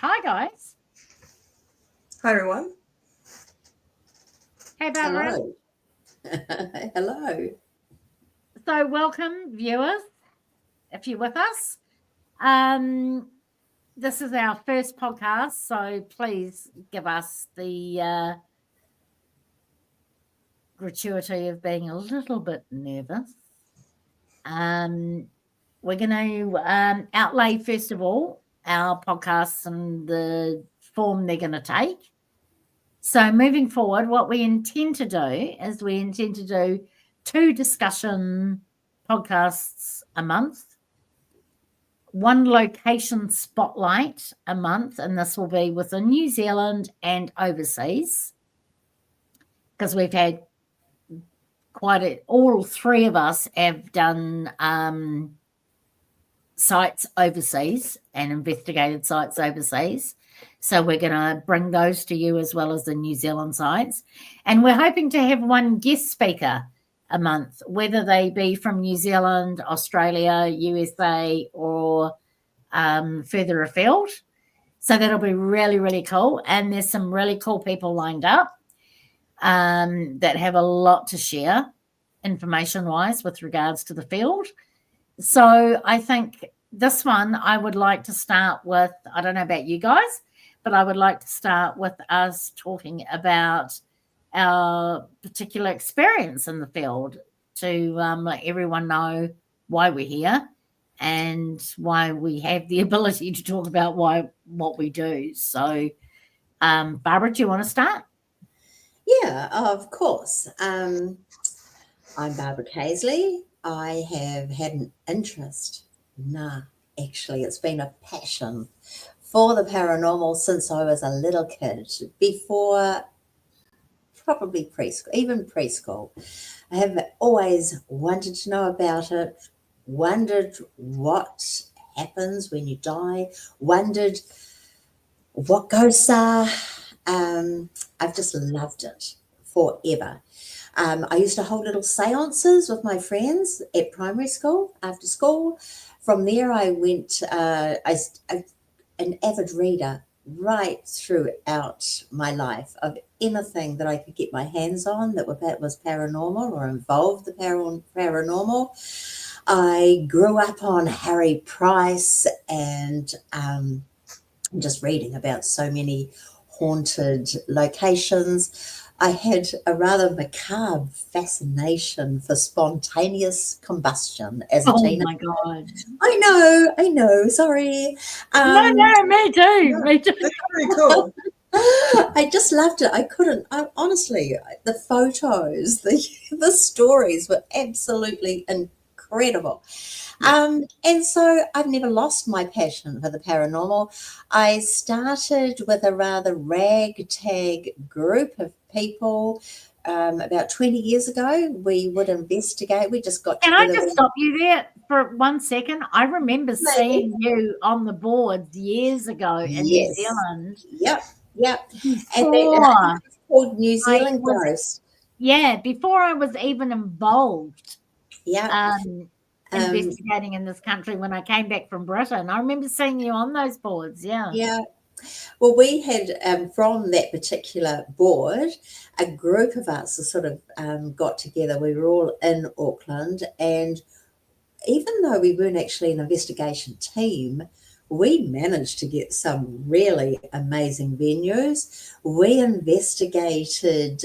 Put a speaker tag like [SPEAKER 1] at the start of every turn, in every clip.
[SPEAKER 1] Hi, guys.
[SPEAKER 2] Hi, everyone.
[SPEAKER 1] Hey, Barbara.
[SPEAKER 3] Hello. Hello.
[SPEAKER 1] So, welcome, viewers, if you're with us. Um, this is our first podcast, so please give us the gratuity of being a little bit nervous. Um, we're going to outlay, first of all, our podcasts and the form they're going to take. So, moving forward, what we intend to do is we intend to do 2 discussion podcasts a month, 1 location spotlight a month, and this will be within New Zealand and overseas, because we've had all 3 of us have done sites overseas and investigated sites overseas. So we're going to bring those to you as well as the New Zealand sites. And we're hoping to have 1 guest speaker a month, whether they be from New Zealand, Australia, USA, or further afield. So that'll be really, really cool. And there's some really cool people lined up that have a lot to share information-wise with regards to the field. So I think this one I would like to start with, I don't know about you guys, but I would like to start with us talking about our particular experience in the field to let everyone know why we're here and why we have the ability to talk about what we do. So, Barbara, do you want to start?
[SPEAKER 3] Yeah, of course. I'm Barbara Casely. I have had an interest. Actually, it's been a passion for the paranormal since I was a little kid, before probably preschool, even preschool. I have always wanted to know about it, wondered what happens when you die, wondered what ghosts are. I've just loved it forever. I used to hold little seances with my friends at primary school after school. From there, I went, an avid reader right throughout my life of anything that I could get my hands on that was paranormal or involved the paranormal. I grew up on Harry Price and just reading about so many haunted locations. I had a rather macabre fascination for spontaneous combustion as a
[SPEAKER 1] Oh
[SPEAKER 3] teenager.
[SPEAKER 1] my God.
[SPEAKER 3] I know, sorry.
[SPEAKER 1] No, me too. Me too.
[SPEAKER 2] That's pretty cool.
[SPEAKER 3] I just loved it. Honestly, the photos, the stories were absolutely incredible. And so I've never lost my passion for the paranormal. I started with a rather ragtag group of people. About 20 years ago, we would investigate. We just got
[SPEAKER 1] Can I
[SPEAKER 3] together.
[SPEAKER 1] just stop you there for 1 second? I remember
[SPEAKER 3] Maybe.
[SPEAKER 1] seeing you on the boards years ago in New
[SPEAKER 3] Yes.
[SPEAKER 1] Zealand
[SPEAKER 3] Yep. And
[SPEAKER 1] before
[SPEAKER 3] it's called New
[SPEAKER 1] I
[SPEAKER 3] Zealand
[SPEAKER 1] was
[SPEAKER 3] Ghost.
[SPEAKER 1] before I was even involved,
[SPEAKER 3] Yep. Um,
[SPEAKER 1] investigating in this country when I came back from Britain. I remember seeing you on those boards, yeah.
[SPEAKER 3] yeah. Well, we had from that particular board, a group of us sort of got together. We were all in Auckland, and even though we weren't actually an investigation team, we managed to get some really amazing venues. We investigated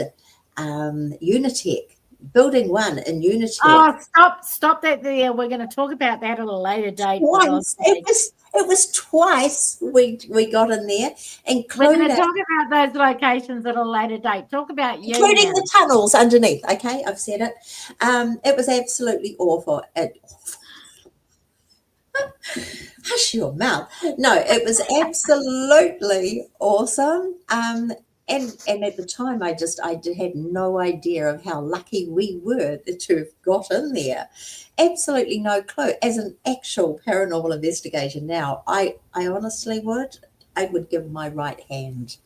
[SPEAKER 3] Unitec, Building 1 in Unitec.
[SPEAKER 1] Oh, stop that there. We're gonna talk about that at a later date, for God's
[SPEAKER 3] Twice.
[SPEAKER 1] sake.
[SPEAKER 3] It was twice we got in there,
[SPEAKER 1] We're gonna
[SPEAKER 3] including
[SPEAKER 1] talk about those locations at a later date. Talk about you
[SPEAKER 3] including
[SPEAKER 1] now.
[SPEAKER 3] the tunnels underneath. Okay, I've said it. It was absolutely awful. Hush your mouth. No, it was absolutely awesome. And at the time, had no idea of how lucky we were to have got in there. Absolutely no clue. As an actual paranormal investigator now, I honestly I would give my right hand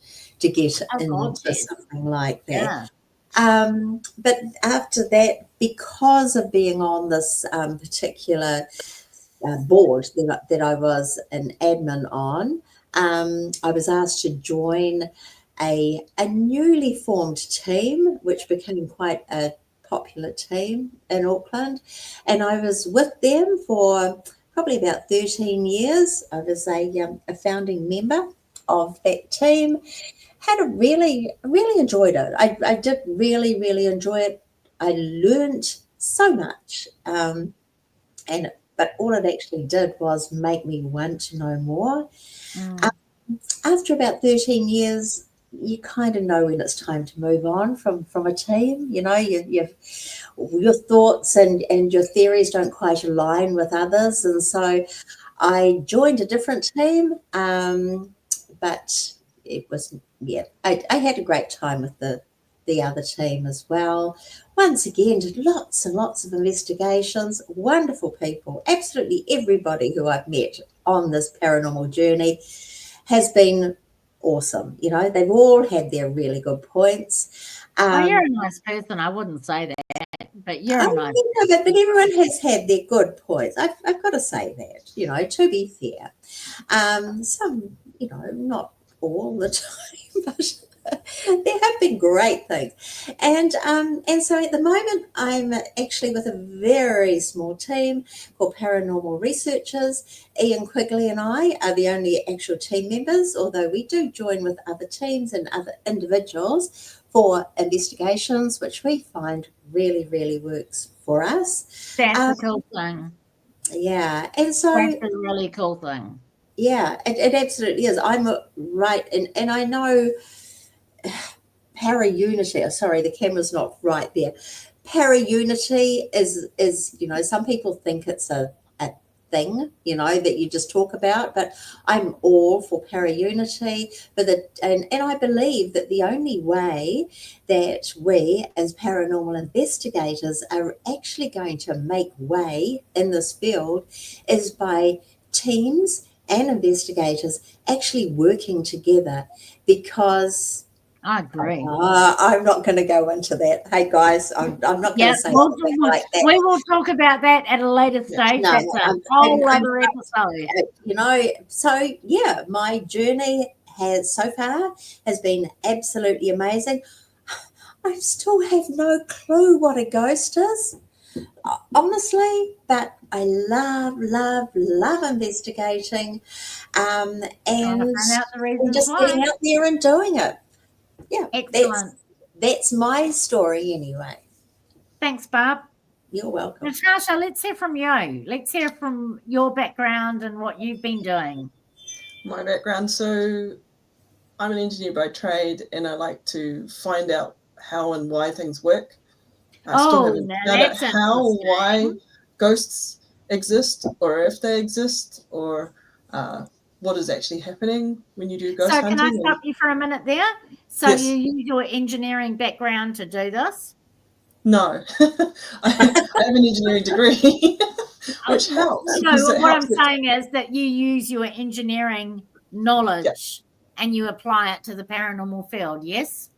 [SPEAKER 3] to get
[SPEAKER 1] Oh God,
[SPEAKER 3] into
[SPEAKER 1] yes.
[SPEAKER 3] something like that.
[SPEAKER 1] Yeah.
[SPEAKER 3] But after that, because of being on this particular board that I was an admin on, I was asked to join a newly formed team, which became quite a popular team in Auckland. And I was with them for probably about 13 years. I was a founding member of that team. Really enjoyed it. I did really enjoy it. I learned so much. But all it actually did was make me want to know more. After about 13 years, you kind of know when it's time to move on from a team. You know, your thoughts and your theories don't quite align with others. And so I joined a different team, but it was, I had a great time with the other team as well. Once again, did lots and lots of investigations, wonderful people. Absolutely everybody who I've met on this paranormal journey has been awesome. You know, they've all had their really good points.
[SPEAKER 1] Well, you're a nice person. I wouldn't say that, but you're a nice
[SPEAKER 3] person. But everyone has had their good points. I've got to say that, you know, to be fair. Some, you know, not all the time, but there have been great things. And so at the moment, I'm actually with a very small team called Paranormal Researchers. Ian Quigley and I are the only actual team members, although we do join with other teams and other individuals for investigations, which we find really works for us.
[SPEAKER 1] That's a cool thing.
[SPEAKER 3] Yeah. And so
[SPEAKER 1] that's a really cool thing.
[SPEAKER 3] Yeah, it absolutely is. I'm right. And I know para-unity, sorry, the camera's not right there. Para-unity is, you know, some people think it's a thing, you know, that you just talk about, but I'm all for para-unity. And I believe that the only way that we as paranormal investigators are actually going to make way in this field is by teams and investigators actually working together, because
[SPEAKER 1] I agree.
[SPEAKER 3] I'm not going to go into that. Hey guys, I'm not going to say something like that.
[SPEAKER 1] We will talk about that at a later stage.
[SPEAKER 3] No,
[SPEAKER 1] that's a whole other episode.
[SPEAKER 3] You know, so yeah, my journey so far has been absolutely amazing. I still have no clue what a ghost is, honestly, but I love investigating, and just getting out there and doing it. Yeah,
[SPEAKER 1] excellent.
[SPEAKER 3] That's my story anyway.
[SPEAKER 1] Thanks, Barb.
[SPEAKER 3] You're welcome.
[SPEAKER 1] Natasha, let's hear from you. Let's hear from your background and what you've been doing.
[SPEAKER 2] My background, so I'm an engineer by trade, and I like to find out how and why things work. I still haven't found out how or why ghosts exist, or if they exist, or what is actually happening when you do ghost hunting.
[SPEAKER 1] So can I stop you for a minute there? So yes. You use your engineering background to do this?
[SPEAKER 2] No. I have an engineering degree, which helps.
[SPEAKER 1] No, what I'm saying is that you use your engineering knowledge and you apply it to the paranormal field, yes?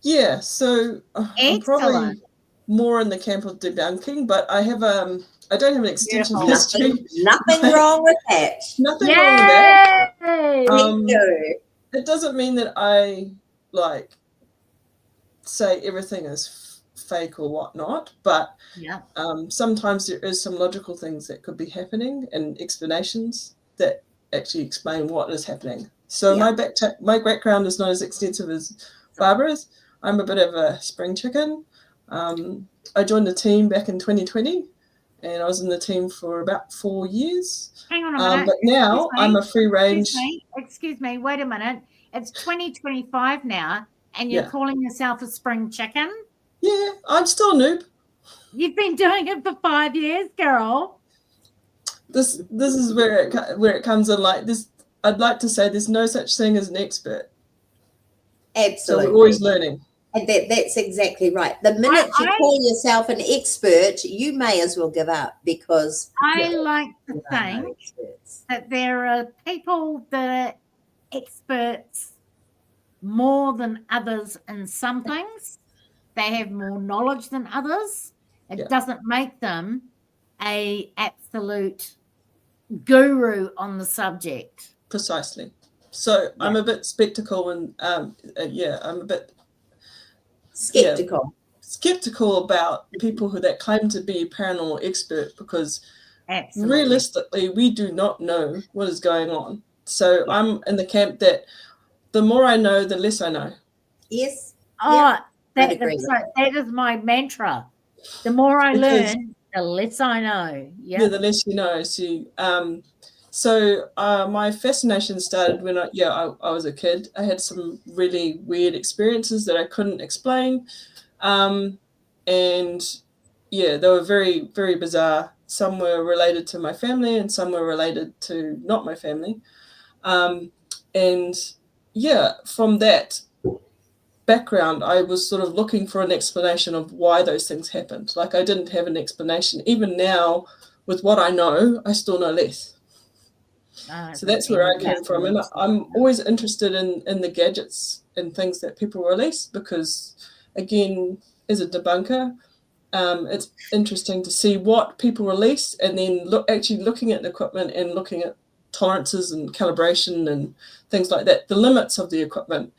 [SPEAKER 2] Yeah, so I'm probably more in the camp of debunking, but I have I don't have an extensive history.
[SPEAKER 3] Nothing wrong with that.
[SPEAKER 2] Nothing wrong with that.
[SPEAKER 3] It
[SPEAKER 2] doesn't mean that I say everything is fake or whatnot, but sometimes there is some logical things that could be happening and explanations that actually explain what is happening. So my background is not as extensive as Barbara's. I'm a bit of a spring chicken. I joined the team back in 2020, and I was in the team for about 4 years.
[SPEAKER 1] Hang on a minute.
[SPEAKER 2] But now I'm a free range.
[SPEAKER 1] Excuse me. Wait a minute. It's 2025 now, and you're calling yourself a spring chicken?
[SPEAKER 2] Yeah, I'm still a noob.
[SPEAKER 1] You've been doing it for 5 years, girl.
[SPEAKER 2] This is where it comes in like this. I'd like to say there's no such thing as an expert.
[SPEAKER 3] Absolutely.
[SPEAKER 2] So we're always learning.
[SPEAKER 3] And that's exactly right. The minute you call yourself an expert, you may as well give up, because
[SPEAKER 1] I like to think that there are people that are experts more than others in some things. They have more knowledge than others. It doesn't make them an absolute guru on the subject.
[SPEAKER 2] Precisely. So I'm a bit skeptical, and I'm a bit skeptical about people that claim to be paranormal expert, because realistically we do not know what is going on. So I'm in the camp that the more I know, the less I know.
[SPEAKER 3] Yes.
[SPEAKER 1] Oh, that is my mantra. The more I learn, the less I know.
[SPEAKER 2] Yeah, the less you know. So my fascination started when I was a kid. I had some really weird experiences that I couldn't explain. And yeah, they were very, very bizarre. Some were related to my family and some were related to not my family. And yeah, from that background, I was sort of looking for an explanation of why those things happened. Like, I didn't have an explanation. Even now, with what I know, I still know less. So that's where I came from. And I'm always interested in the gadgets and things that people release, because, again, as a debunker, it's interesting to see what people release, and then actually looking at the equipment and looking at tolerances and calibration and things like that, the limits of the equipment.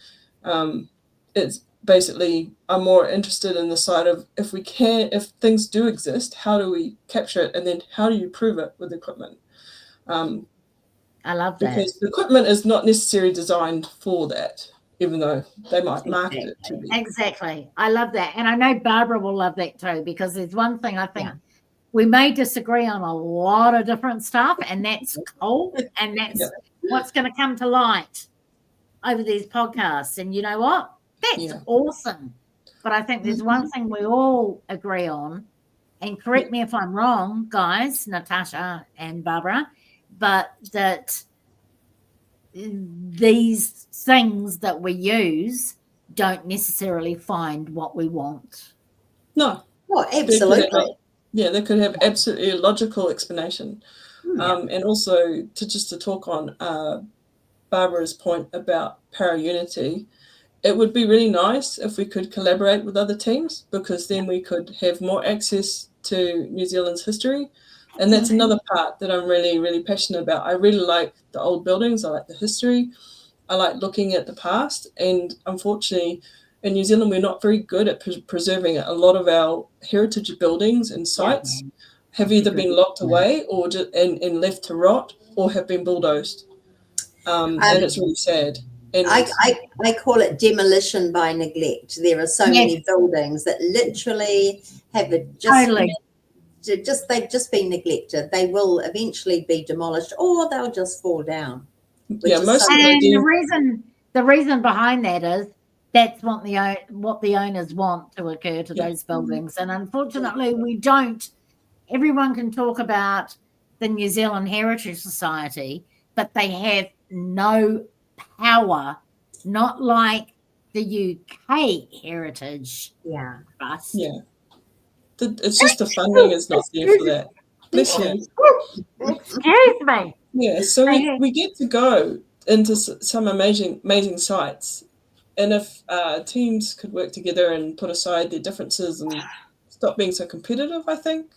[SPEAKER 2] It's basically, I'm more interested in the side of, if things do exist, how do we capture it, and then how do you prove it with equipment?
[SPEAKER 1] I love that.
[SPEAKER 2] Because the equipment is not necessarily designed for that, even though they might market it to be.
[SPEAKER 1] Exactly. I love that. And I know Barbara will love that too, because there's one thing I think we may disagree on a lot of different stuff, and that's cool. And that's what's going to come to light over these podcasts. And you know what? That's awesome. But I think there's one thing we all agree on, and correct me if I'm wrong, guys, Natasha and Barbara, but that these things that we use don't necessarily find what we want.
[SPEAKER 2] No.
[SPEAKER 3] Oh, absolutely.
[SPEAKER 2] They could have absolutely a logical explanation. And also, to talk on Barbara's point about para-unity, it would be really nice if we could collaborate with other teams, because then we could have more access to New Zealand's history. And that's another part that I'm really, really passionate about. I really like the old buildings. I like the history. I like looking at the past. And unfortunately, in New Zealand, we're not very good at preserving it. A lot of our heritage buildings and sites have either been locked away or and left to rot, or have been bulldozed. And it's really sad. And
[SPEAKER 3] I call it demolition by neglect. There are so many buildings that literally have they've just been neglected. They will eventually be demolished, or they'll just fall down.
[SPEAKER 1] The reason behind that is that's what the owners want to occur to those buildings. And unfortunately, we don't. Everyone can talk about the New Zealand Heritage Society, but they have no power, not like the UK Heritage Trust.
[SPEAKER 2] Yeah. It's just the funding is not there for that. Bless you.
[SPEAKER 1] Excuse me.
[SPEAKER 2] Yeah, so we get to go into some amazing sites. And if teams could work together and put aside their differences and stop being so competitive, I think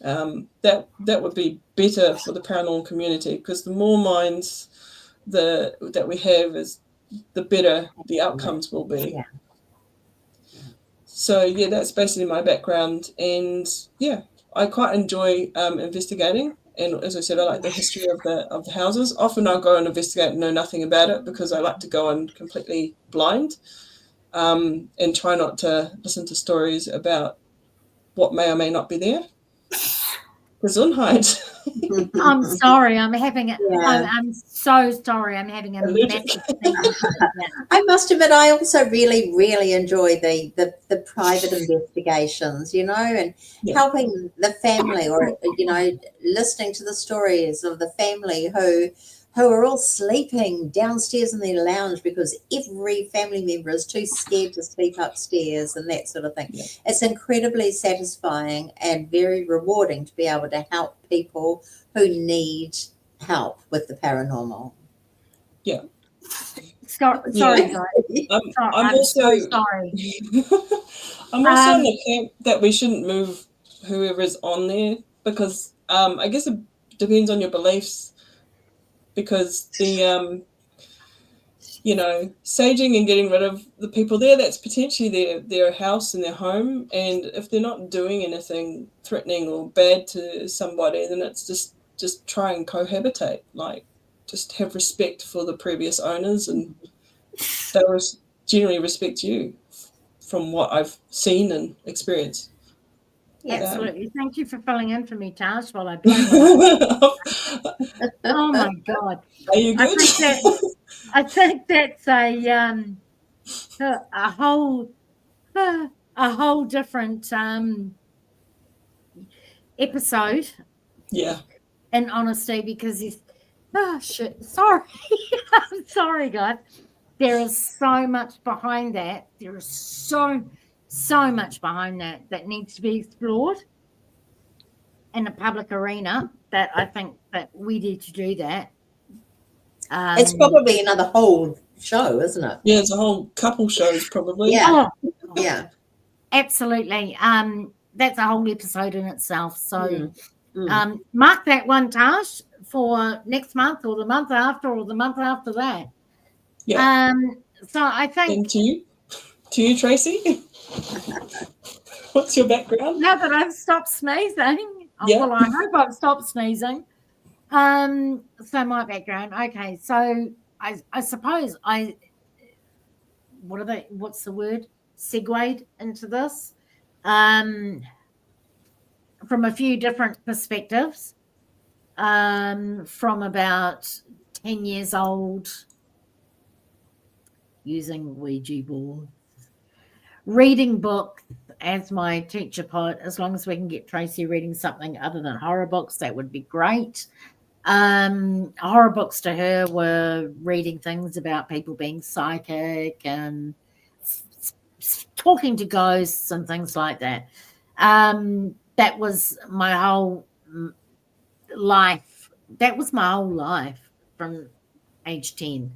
[SPEAKER 2] that would be better for the paranormal community, because the more minds that we have, is the better the outcomes will be.
[SPEAKER 3] Yeah.
[SPEAKER 2] So that's basically my background, and I quite enjoy investigating. And as I said, I like the history of the houses. Often I'll go and investigate and know nothing about it, because I like to go in completely blind, and try not to listen to stories about what may or may not be there. Gesundheit.
[SPEAKER 1] I'm sorry. I'm having it. I'm so sorry. I'm having a massive
[SPEAKER 3] I must admit, I also really, really enjoy the private investigations, and helping the family, or listening to the stories of the family who are all sleeping downstairs in their lounge because every family member is too scared to sleep upstairs, and that sort of thing. Yeah. It's incredibly satisfying and very rewarding to be able to help people who need help with the paranormal.
[SPEAKER 2] Yeah.
[SPEAKER 1] Sorry, guys.
[SPEAKER 2] I'm also
[SPEAKER 1] so sorry.
[SPEAKER 2] I'm also in the camp that we shouldn't move whoever's on there, because I guess it depends on your beliefs. Because you know, saging and getting rid of the people there, that's potentially their house and their home. And if they're not doing anything threatening or bad to somebody, then it's just try and cohabitate. Like, just have respect for the previous owners, and they'll generally respect you, from what I've seen and experienced.
[SPEAKER 1] Absolutely. Thank you for filling in for me, Tash, while I blow my Oh my God.
[SPEAKER 2] Are you good?
[SPEAKER 1] I think that's a whole different episode,
[SPEAKER 2] Yeah.
[SPEAKER 1] in honesty, because shit. Sorry. I'm sorry, guys. There is so much behind that. There is so much behind that needs to be explored in a public arena, that I think that we need to do that.
[SPEAKER 3] It's probably another whole show, isn't it?
[SPEAKER 2] Yeah, it's a whole couple shows probably.
[SPEAKER 3] Yeah.
[SPEAKER 1] Oh,
[SPEAKER 3] Yeah.
[SPEAKER 1] absolutely. That's a whole episode in itself. So
[SPEAKER 3] Mm.
[SPEAKER 1] mark that one, Tash, for next month or the month after or the month after that.
[SPEAKER 2] Yeah.
[SPEAKER 1] So I think.
[SPEAKER 2] And to you, Tracy, what's your background?
[SPEAKER 1] Now that I've stopped sneezing,
[SPEAKER 2] Yeah.
[SPEAKER 1] well, I hope I've stopped sneezing. So my background, okay. So I suppose what's the word? Segued into this, from a few different perspectives. From about 10 years old, using Ouija boards, reading books, as my teacher put, as long as we can get Tracy reading something other than horror books, that would be great. Horror books to her were reading things about people being psychic and talking to ghosts and things like that. That was my whole life. That was my whole life from age 10.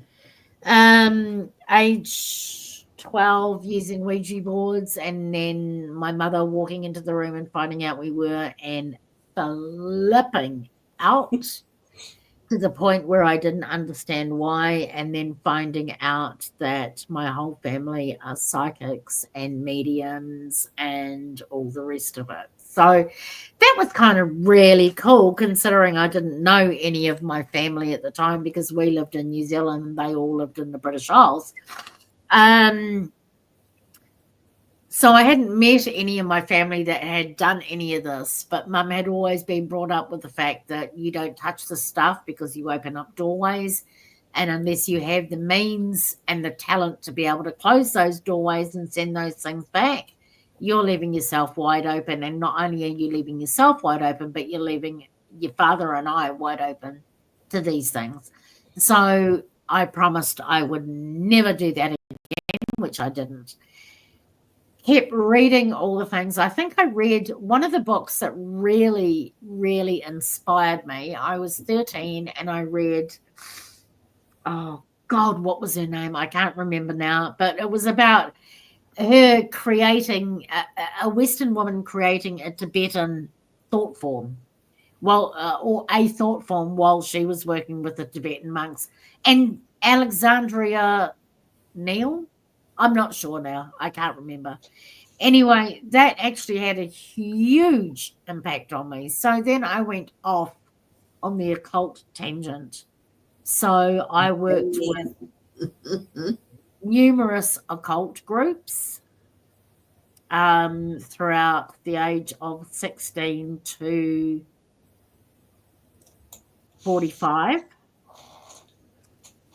[SPEAKER 1] Age 12, using Ouija boards, and then my mother walking into the room and finding out we were, and flipping out to the point where I didn't understand why, and then finding out that my whole family are psychics and mediums and all the rest of it. So that was kind of really cool, considering I didn't know any of my family at the time, because we lived in New Zealand and they all lived in the British Isles. So I hadn't met any of my family that had done any of this, but Mum had always been brought up with the fact that you don't touch the stuff because you open up doorways, and unless you have the means and the talent to be able to close those doorways and send those things back, you're leaving yourself wide open. And not only are you leaving yourself wide open, but you're leaving your father and I wide open to these things. So I promised I would never do that again, which I didn't. Kept reading all the things. I think I read one of the books that really, really inspired me. I was 13 and I read, oh God, what was her name? I can't remember now, but it was about her creating, a Western woman creating a Tibetan thought form. Or a thought form while she was working with the Tibetan monks. And Alexandria Neil, I'm not sure now. I can't remember. Anyway, that actually had a huge impact on me. So then I went off on the occult tangent. So I worked with numerous occult groups throughout the age of 16 to 45.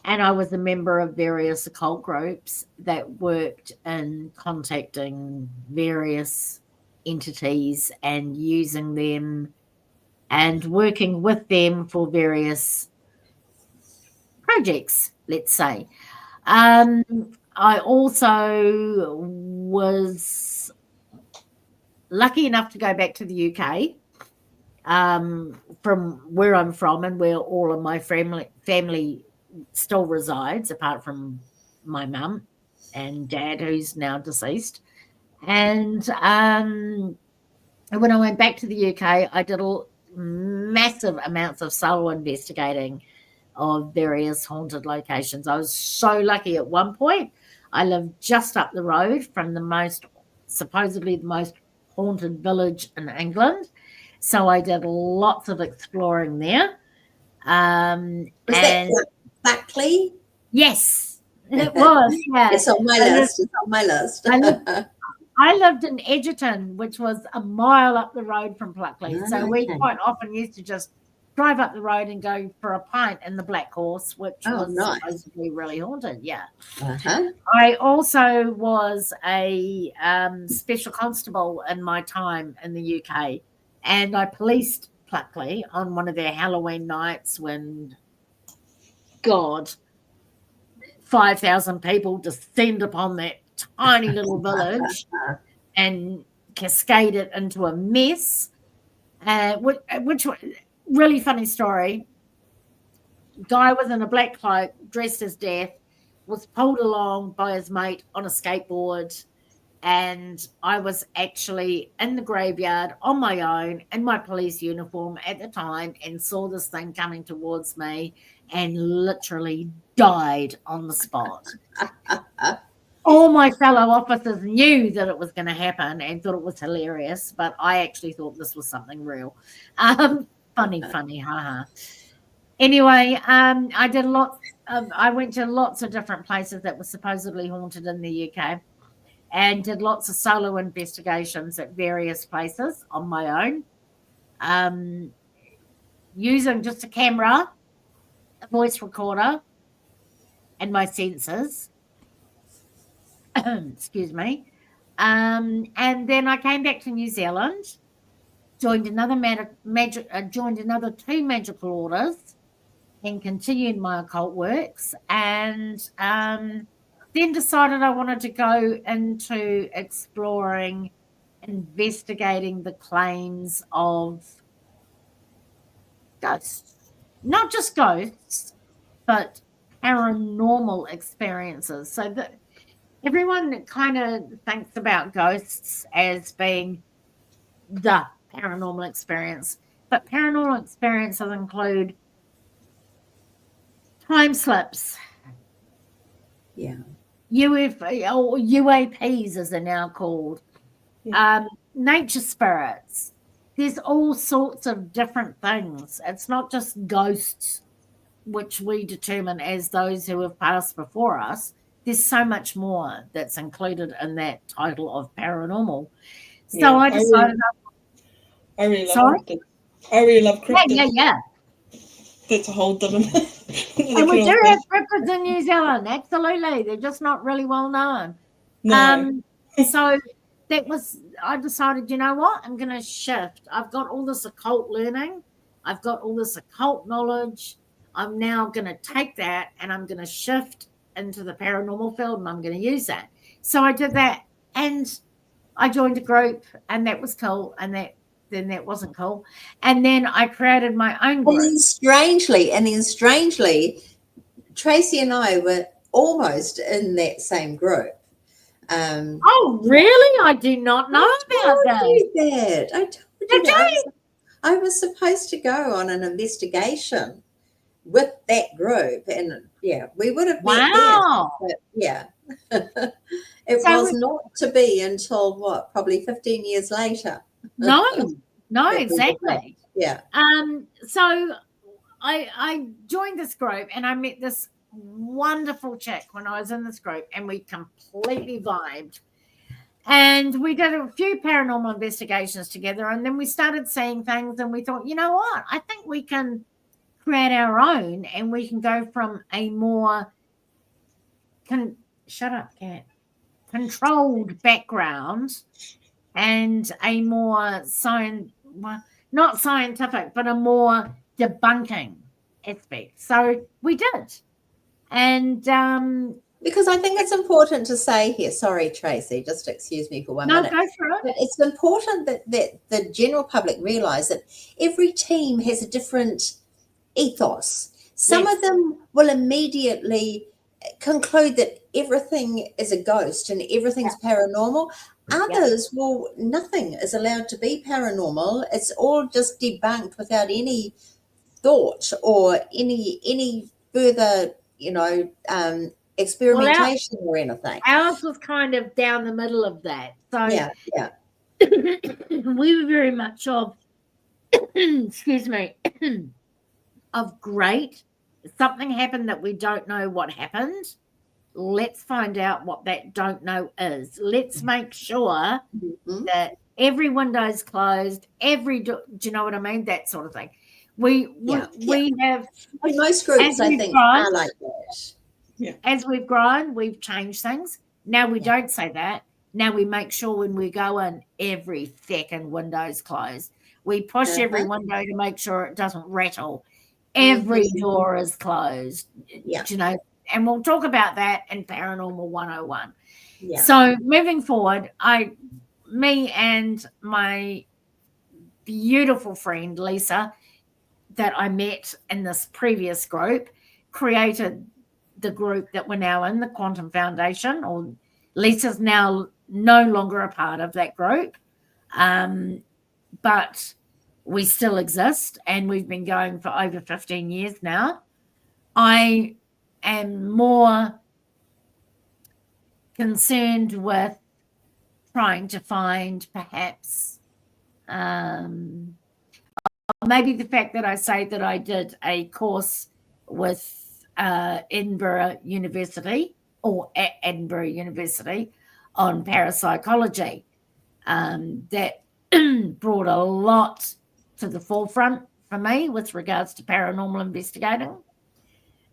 [SPEAKER 1] And I was a member of various occult groups that worked in contacting various entities and using them and working with them for various projects, let's say. I also was lucky enough to go back to the UK, from where I'm from and where all of my family still resides, apart from my mum and dad, who's now deceased. And when I went back to the UK, I did massive amounts of solo investigating of various haunted locations. I was so lucky at one point. I lived just up the road from supposedly the most haunted village in England. So I did lots of exploring there.
[SPEAKER 3] Was that Buckley?
[SPEAKER 1] Yes, it was. Yeah.
[SPEAKER 3] It's on my list. It's on my list.
[SPEAKER 1] I lived in Edgerton, which was a mile up the road from Pluckley. So we quite often used to just drive up the road and go for a pint in the Black Horse, which was supposedly really haunted. Yeah. I also was a special constable in my time in the UK, and I policed Pluckley on one of their Halloween nights when, God, 5,000 people descend upon that tiny little village and cascade it into a mess, which really funny story. Guy was in a black cloak, dressed as death, was pulled along by his mate on a skateboard, and I was actually in the graveyard on my own in my police uniform at the time and saw this thing coming towards me and literally died on the spot. All my fellow officers knew that it was going to happen and thought it was hilarious, but I actually thought this was something real. Funny, haha. Anyway, I did I went to lots of different places that were supposedly haunted in the UK and did lots of solo investigations at various places on my own, using just a camera, a voice recorder, and my senses. Excuse me. And then I came back to New Zealand, joined another two magical orders, and continued my occult works, and then decided I wanted to go into exploring, investigating the claims of ghosts. Not just ghosts, but paranormal experiences. So that everyone kind of thinks about ghosts as being the paranormal experience, but paranormal experiences include time slips.
[SPEAKER 3] Yeah.
[SPEAKER 1] UAPs, as they're now called. Yeah. Nature spirits. There's all sorts of different things. It's not just ghosts, which we determine as those who have passed before us. There's so much more that's included in that title of paranormal. So yeah, I decided
[SPEAKER 2] I really love cryptids.
[SPEAKER 1] Yeah.
[SPEAKER 2] That's a whole different
[SPEAKER 1] and we do have cryptids in New Zealand, absolutely. They're just not really well known.
[SPEAKER 2] No.
[SPEAKER 1] So I decided, you know what? I'm going to shift. I've got all this occult learning. I've got all this occult knowledge. I'm now going to take that and I'm going to shift into the paranormal field, and I'm going to use that. So I did that, and I joined a group, and that was cool, and then that wasn't cool. And then I created my own group.
[SPEAKER 3] And then strangely, Tracy and I were almost in that same group.
[SPEAKER 1] Oh, really? I do not know about that.
[SPEAKER 3] I told you that. I was supposed to go on an investigation with that group, and yeah, we would have met there. But yeah. It was not to be until probably 15 years later.
[SPEAKER 1] No, exactly.
[SPEAKER 3] Yeah.
[SPEAKER 1] So I joined this group, and I met this wonderful chick when I was in this group, and we completely vibed. And we did a few paranormal investigations together, and then we started seeing things, and we thought, you know what? I think we can create our own, and we can go from a more shut up, cat. Controlled background and a more not scientific, but a more debunking aspect. So we did. And
[SPEAKER 3] because I think it's important to say here, sorry, Tracy, just excuse me for 1 minute.
[SPEAKER 1] No, go for it.
[SPEAKER 3] But it's important that the general public realise that every team has a different ethos. Some of them will immediately conclude that everything is a ghost and everything's paranormal. Others nothing is allowed to be paranormal. It's all just debunked without any thought or any further, experimentation or anything.
[SPEAKER 1] Ours was kind of down the middle of that. So
[SPEAKER 3] Yeah.
[SPEAKER 1] we were very much of, excuse me, of great. Something happened that we don't know what happened. Let's find out what that don't know is. Let's make sure that every window's closed, every door, do you know what I mean? That sort of thing. We have.
[SPEAKER 3] And most groups, I think, are like that.
[SPEAKER 2] Yeah.
[SPEAKER 1] As we've grown, we've changed things. Now we don't say that. Now we make sure when we go in, every second window's closed. We push every window to make sure it doesn't rattle. Every door is closed.
[SPEAKER 3] Yeah.
[SPEAKER 1] You know, and we'll talk about that in Paranormal 101.
[SPEAKER 3] Yeah.
[SPEAKER 1] So moving forward, me and my beautiful friend Lisa, that I met in this previous group, created the group that we're now in, the Quantum Foundation, or Lisa's now no longer a part of that group, but we still exist, and we've been going for over 15 years now. I am more concerned with trying to find perhaps maybe the fact that I say that I did a course with Edinburgh University or at Edinburgh University on parapsychology that brought a lot to the forefront for me with regards to paranormal investigating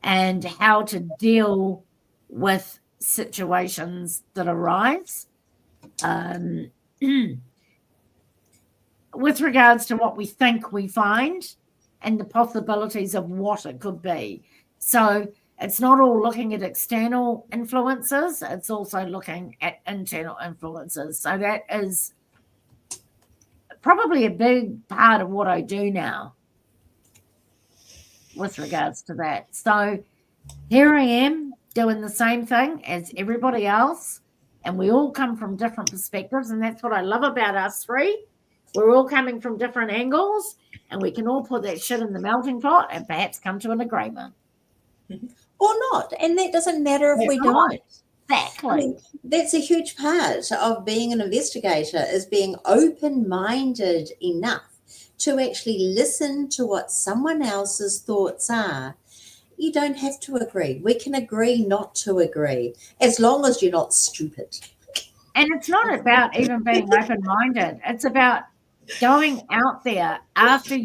[SPEAKER 1] and how to deal with situations that arise. With regards to what we think we find and the possibilities of what it could be. So it's not all looking at external influences, it's also looking at internal influences. So that is probably a big part of what I do now with regards to that. So here I am doing the same thing as everybody else, and we all come from different perspectives, and that's what I love about us three. We're all coming from different angles, and we can all put that shit in the melting pot and perhaps come to an agreement.
[SPEAKER 3] Or not. And that doesn't matter if we don't.
[SPEAKER 1] Exactly.
[SPEAKER 3] I mean, that's a huge part of being an investigator, is being open-minded enough to actually listen to what someone else's thoughts are. You don't have to agree. We can agree not to agree, as long as you're not stupid.
[SPEAKER 1] And it's not about even being open-minded. It's about going out there after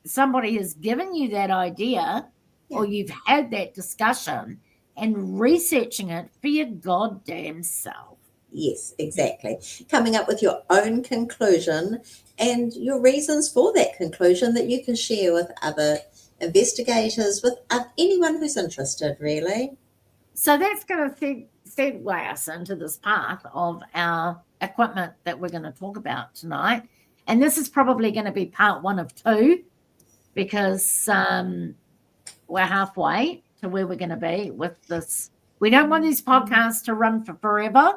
[SPEAKER 1] somebody has given you that idea or you've had that discussion and researching it for your goddamn self.
[SPEAKER 3] Yes, exactly. Coming up with your own conclusion and your reasons for that conclusion that you can share with other investigators, with anyone who's interested, really.
[SPEAKER 1] So that's going to segue us into this path of our equipment that we're going to talk about tonight. And this is probably going to be part 1 of 2 because we're halfway to where we're going to be with this. We don't want these podcasts to run for forever.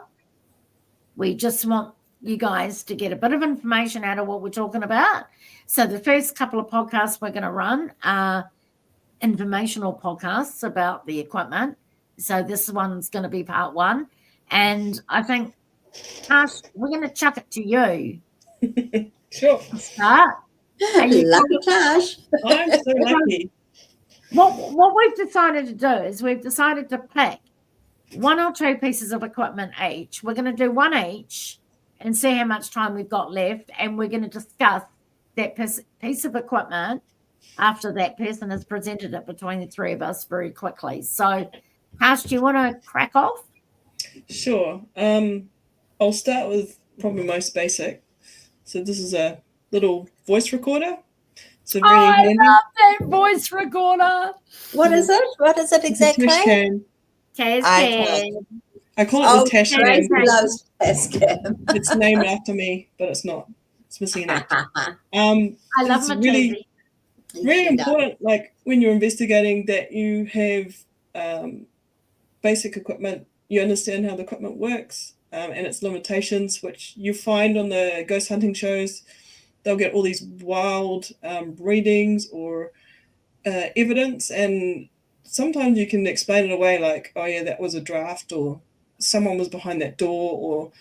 [SPEAKER 1] We just want you guys to get a bit of information out of what we're talking about. So the first couple of podcasts we're going to run are informational podcasts about the equipment. So this one's going to be part 1. And I think, Tash, we're going to chuck it to you.
[SPEAKER 2] Sure.
[SPEAKER 1] Start.
[SPEAKER 3] Lucky Tash.
[SPEAKER 2] I'm so lucky.
[SPEAKER 1] What we've decided to do is we've decided to pick 1 or 2 pieces of equipment each. We're going to do 1 each and see how much time we've got left. And we're going to discuss that piece of equipment after that person has presented it between the 3 of us very quickly. So, Tash, do you want to crack off?
[SPEAKER 2] Sure. I'll start with probably most basic. So this is a little voice recorder. So
[SPEAKER 1] I love that voice recorder.
[SPEAKER 3] What is it? What is it exactly?
[SPEAKER 2] TASCAM.
[SPEAKER 1] TASCAM.
[SPEAKER 2] I call it the TASCAM.
[SPEAKER 3] Tracy loves TASCAM.
[SPEAKER 2] It's named after me, but it's not. It's missing an F.
[SPEAKER 1] I love my
[SPEAKER 2] really important, like when you're investigating, that you have basic equipment. You understand how the equipment works and its limitations, which you find on the ghost hunting shows. They'll get all these wild readings or evidence, and sometimes you can explain it away like, oh yeah, that was a draft, or someone was behind that door, or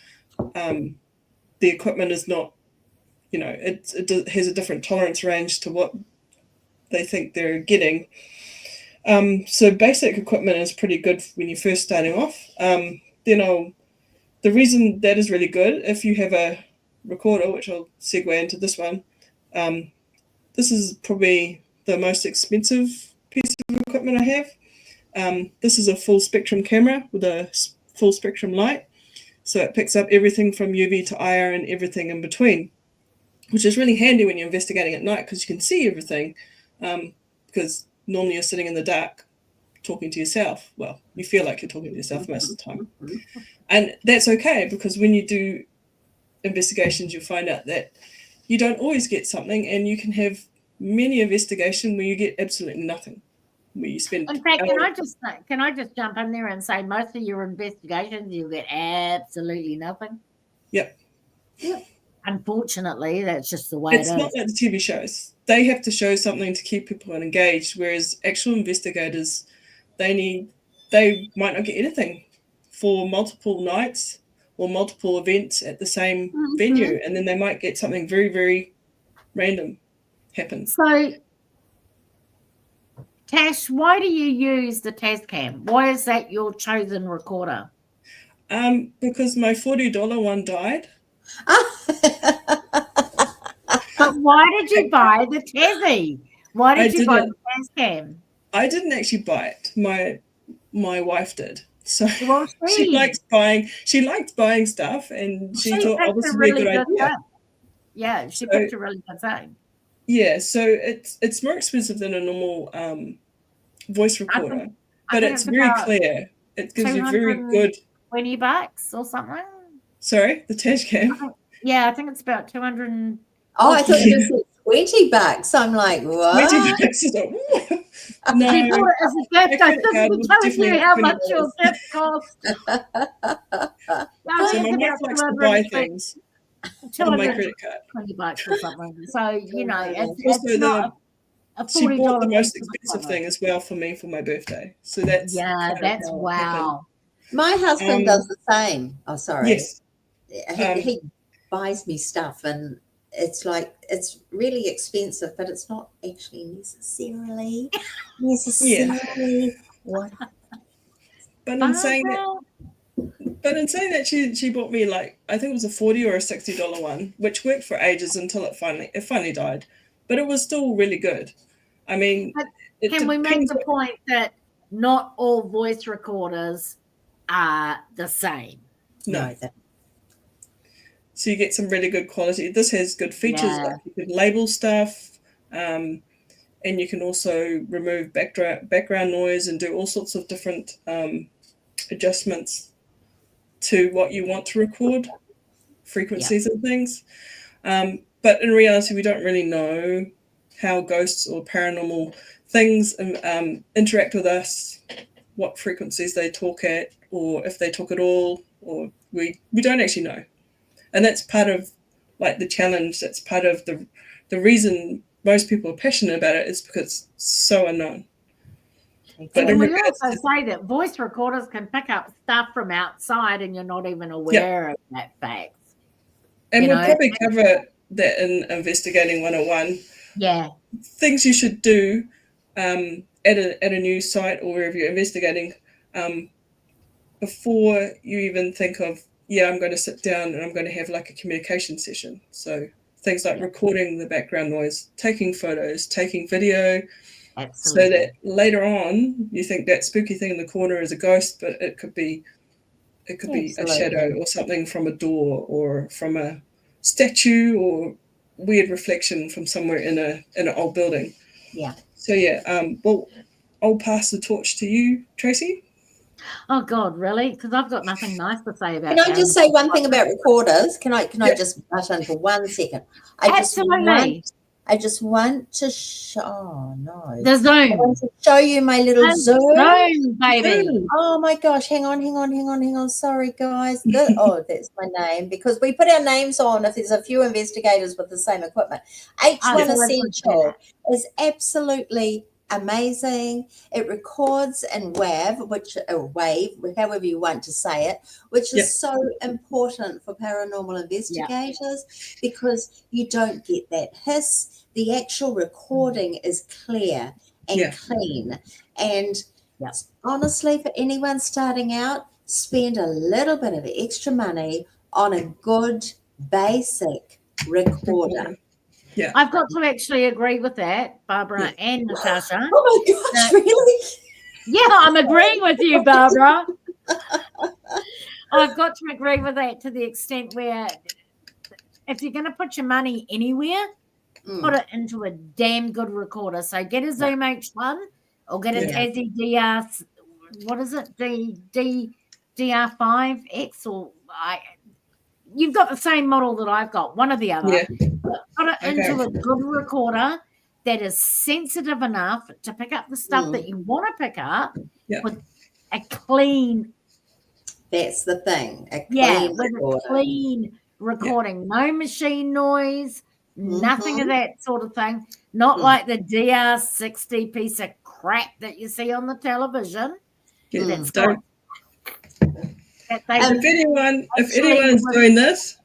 [SPEAKER 2] the equipment is not, it has a different tolerance range to what they think they're getting. So basic equipment is pretty good when you're first starting off. The reason that is really good, if you have a recorder, which I'll segue into this one, this is probably the most expensive piece of equipment I have. This is a full spectrum camera with a full spectrum light. So it picks up everything from UV to IR and everything in between, which is really handy when you're investigating at night because you can see everything. Because normally you're sitting in the dark talking to yourself. Well, you feel like you're talking to yourself most of the time. And that's okay, because when you do investigations, you'll find out that you don't always get something, and you can have many investigations where you get absolutely nothing. Where you spend.
[SPEAKER 1] In fact, can I just jump in there and say most of your investigations you get absolutely nothing?
[SPEAKER 2] Yep.
[SPEAKER 1] Unfortunately, that's just the way it is.
[SPEAKER 2] It's not like the TV shows. They have to show something to keep people engaged, whereas actual investigators, they might not get anything for multiple nights or multiple events at the same venue, and then they might get something very, very random happen.
[SPEAKER 1] So, Tash, why do you use the TASCAM? Why is that your chosen recorder?
[SPEAKER 2] Because my $40 one died.
[SPEAKER 1] But why did you buy the Tassie? Why did you buy the TASCAM?
[SPEAKER 2] I didn't actually buy it. My wife did. So
[SPEAKER 1] well,
[SPEAKER 2] she liked buying stuff, and she thought, oh, this would be a good idea.
[SPEAKER 1] Yeah, she picked a really good thing.
[SPEAKER 2] Yeah, so it's more expensive than a normal voice recorder, but it's very clear. It gives you very good
[SPEAKER 1] $20 or something.
[SPEAKER 2] Sorry, the TASCAM.
[SPEAKER 1] Yeah, I think it's about 200.
[SPEAKER 3] Oh, I thought you said $20. I'm like, what?
[SPEAKER 2] $20 is like, no.
[SPEAKER 1] She bought it as a gift. I couldn't tell you how much your gift cost.
[SPEAKER 2] So my wife likes to buy things on my credit card.
[SPEAKER 1] $20 or something. So,
[SPEAKER 2] it's not a $40. She bought the most expensive thing as well for me for my birthday. So that's
[SPEAKER 1] wow.
[SPEAKER 3] My husband does the same. Oh, sorry.
[SPEAKER 2] Yes.
[SPEAKER 3] He buys me stuff, and it's like, it's really expensive, but it's not actually necessarily what.
[SPEAKER 2] But in saying that, she bought me, like, I think it was a $40 or a $60 one, which worked for ages until it finally died. But it was still really good. I mean,
[SPEAKER 1] can we make the point that not all voice recorders are the same?
[SPEAKER 2] No. So you get some really good quality. This has good features, like you can label stuff, and you can also remove background noise and do all sorts of different adjustments to what you want to record, frequencies and things. But in reality, we don't really know how ghosts or paranormal things interact with us, what frequencies they talk at, or if they talk at all, or we don't actually know. And that's part of, like, the challenge. That's part of the reason most people are passionate about it, is because it's so unknown.
[SPEAKER 1] But we also say that voice recorders can pick up stuff from outside, and you're not even aware of that fact.
[SPEAKER 2] And we'll probably cover that in Investigating 101.
[SPEAKER 1] Yeah.
[SPEAKER 2] Things you should do at a new site or wherever you're investigating before you even think of, I'm going to sit down and I'm going to have like a communication session. So things like recording the background noise, taking photos, taking video. Absolutely. So that later on you think that spooky thing in the corner is a ghost, but it could be a shadow or something from a door or from a statue or weird reflection from somewhere in an old building.
[SPEAKER 1] Yeah.
[SPEAKER 2] So well, I'll pass the torch to you, Tracy.
[SPEAKER 1] Oh God, really? Because I've got nothing nice to say about.
[SPEAKER 3] Can I just say one thing about recorders? Can I just butt in for 1 second?
[SPEAKER 1] Absolutely.
[SPEAKER 3] I just want to show. Oh no,
[SPEAKER 1] the Zoom.
[SPEAKER 3] I want to show you my little Zoom,
[SPEAKER 1] baby.
[SPEAKER 3] Oh my gosh, hang on. Sorry, guys. That's my name, because we put our names on if there's a few investigators with the same equipment. H1 Essential is absolutely amazing. It records in WAV, wave, however you want to say it, which is so important for paranormal investigators because you don't get that hiss. The actual recording is clear and clean. And honestly, for anyone starting out, spend a little bit of extra money on a good basic recorder.
[SPEAKER 1] Yeah. I've got to actually agree with that, Barbara and Natasha.
[SPEAKER 3] Oh my gosh, really?
[SPEAKER 1] Yeah, I'm agreeing with you, Barbara. I've got to agree with that to the extent where if you're going to put your money anywhere, put it into a damn good recorder. So get a Zoom H1 or get a Tassie DR, what is it, DR5X or you've got the same model that I've got, one or the other. Put it into a good recorder that is sensitive enough to pick up the stuff that you want to pick up with a clean.
[SPEAKER 3] That's the thing.
[SPEAKER 1] A clean recording. No machine noise, nothing of that sort of thing. Not like the DR60 piece of crap that you see on the television.
[SPEAKER 4] If anyone's doing this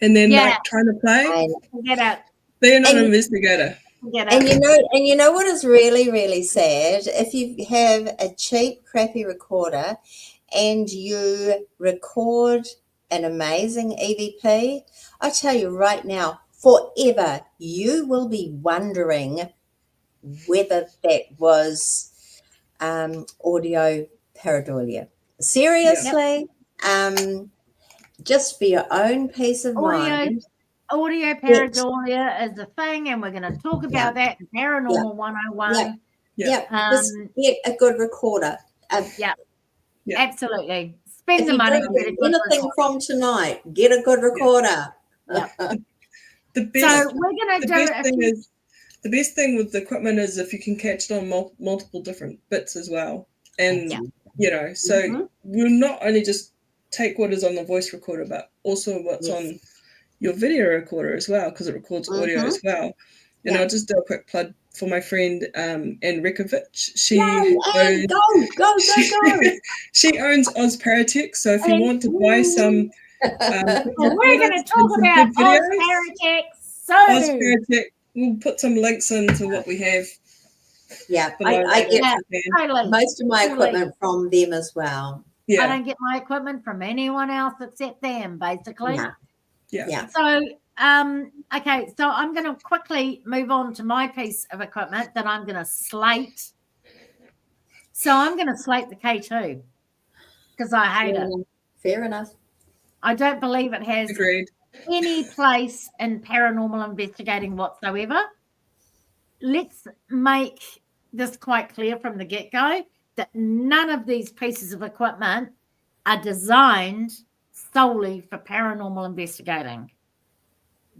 [SPEAKER 4] and then like trying to play, they're not an investigator.
[SPEAKER 3] And you know what is really, really sad? If you have a cheap, crappy recorder and you record an amazing EVP, I tell you right now, forever, you will be wondering whether that was audio pareidolia. Seriously, just for your own peace of mind.
[SPEAKER 1] Audio pareidolia is a thing, and we're going to talk about that in Paranormal 101.
[SPEAKER 3] Just get a good recorder.
[SPEAKER 1] Absolutely. Spend the money.
[SPEAKER 3] Anything from tonight, get a good recorder.
[SPEAKER 4] The best thing with the equipment is if you can catch it on multiple different bits as well. And, so we'll not only just take what is on the voice recorder, but also what's on your video recorder as well, because it records audio as well. And I'll just do a quick plug for my friend Anne Rekovich. She owns Oz Paratech. So if you want to buy some,
[SPEAKER 1] we're going to talk about Oz Paratech.
[SPEAKER 4] Oz Paratech. We'll put some links into what we have.
[SPEAKER 3] Yeah, I get most of my equipment from them as well.
[SPEAKER 1] I don't get my equipment from anyone else except them, basically. So, okay, so I'm going to quickly move on to my piece of equipment that I'm going to slate. So I'm going to slate the K2 because I hate it.
[SPEAKER 3] Fair enough.
[SPEAKER 1] I don't believe it has any place in paranormal investigating whatsoever. Let's make this quite clear from the get-go that none of these pieces of equipment are designed solely for paranormal investigating.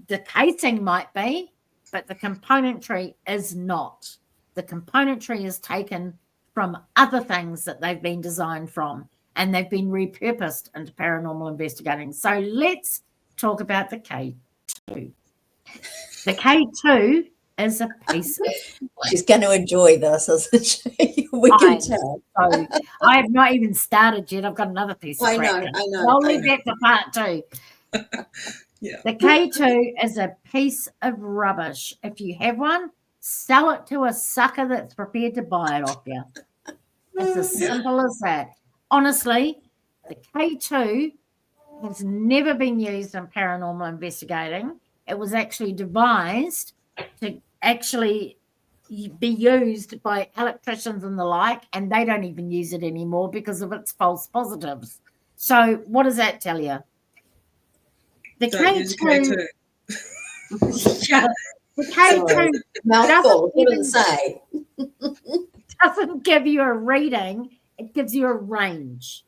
[SPEAKER 1] The casing might be, but the componentry is not. The componentry is taken from other things that they've been designed from, and they've been repurposed into paranormal investigating. So let's talk about the K2. The K2 is a piece of...
[SPEAKER 3] She's going to enjoy this, isn't she? We can tell.
[SPEAKER 1] So I have not even started yet. I've got another piece of crap.
[SPEAKER 3] I know.
[SPEAKER 1] I'll leave that for part 2. The K2 is a piece of rubbish. If you have one, sell it to a sucker that's prepared to buy it off you. It's as simple as that. Honestly, the K2 has never been used in paranormal investigating. It was actually devised to actually be used by electricians and the like, and they don't even use it anymore because of its false positives. So what does that tell you? The K2
[SPEAKER 3] mouthful, couldn't say.
[SPEAKER 1] Doesn't give you a reading, it gives you a range.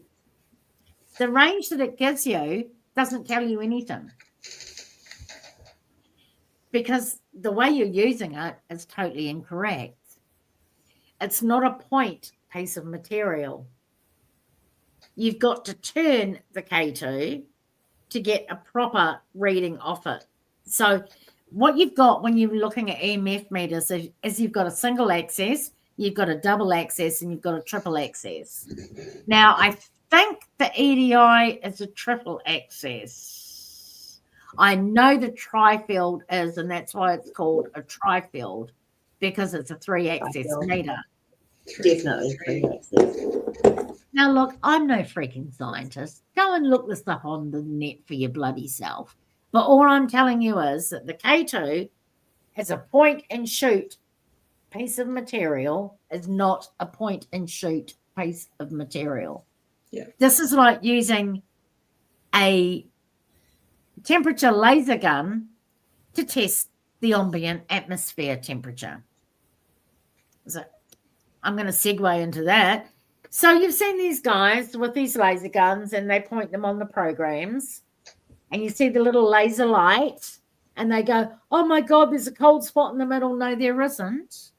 [SPEAKER 1] The range that it gives you doesn't tell you anything, because the way you're using it is totally incorrect. It's not a point piece of material. You've got to turn the K2 to get a proper reading off it. So what you've got when you're looking at EMF meters is you've got a single axis, you've got a double axis, and you've got a triple axis. Now, I think the EDI is a triple axis. I know the tri-field is, and that's why it's called a tri-field, because it's a 3-axis meter.
[SPEAKER 3] Definitely 3-axis.
[SPEAKER 1] Now, look, I'm no freaking scientist. Go and look this up on the net for your bloody self. But all I'm telling you is that the K2 as a point and shoot piece of material is not a point and shoot piece of material.
[SPEAKER 4] Yeah.
[SPEAKER 1] This is like using a temperature laser gun to test the ambient atmosphere temperature. So I'm going to segue into that. So you've seen these guys with these laser guns and they point them on the programs and you see the little laser light and they go, oh my God, there's a cold spot in the middle. No, there isn't.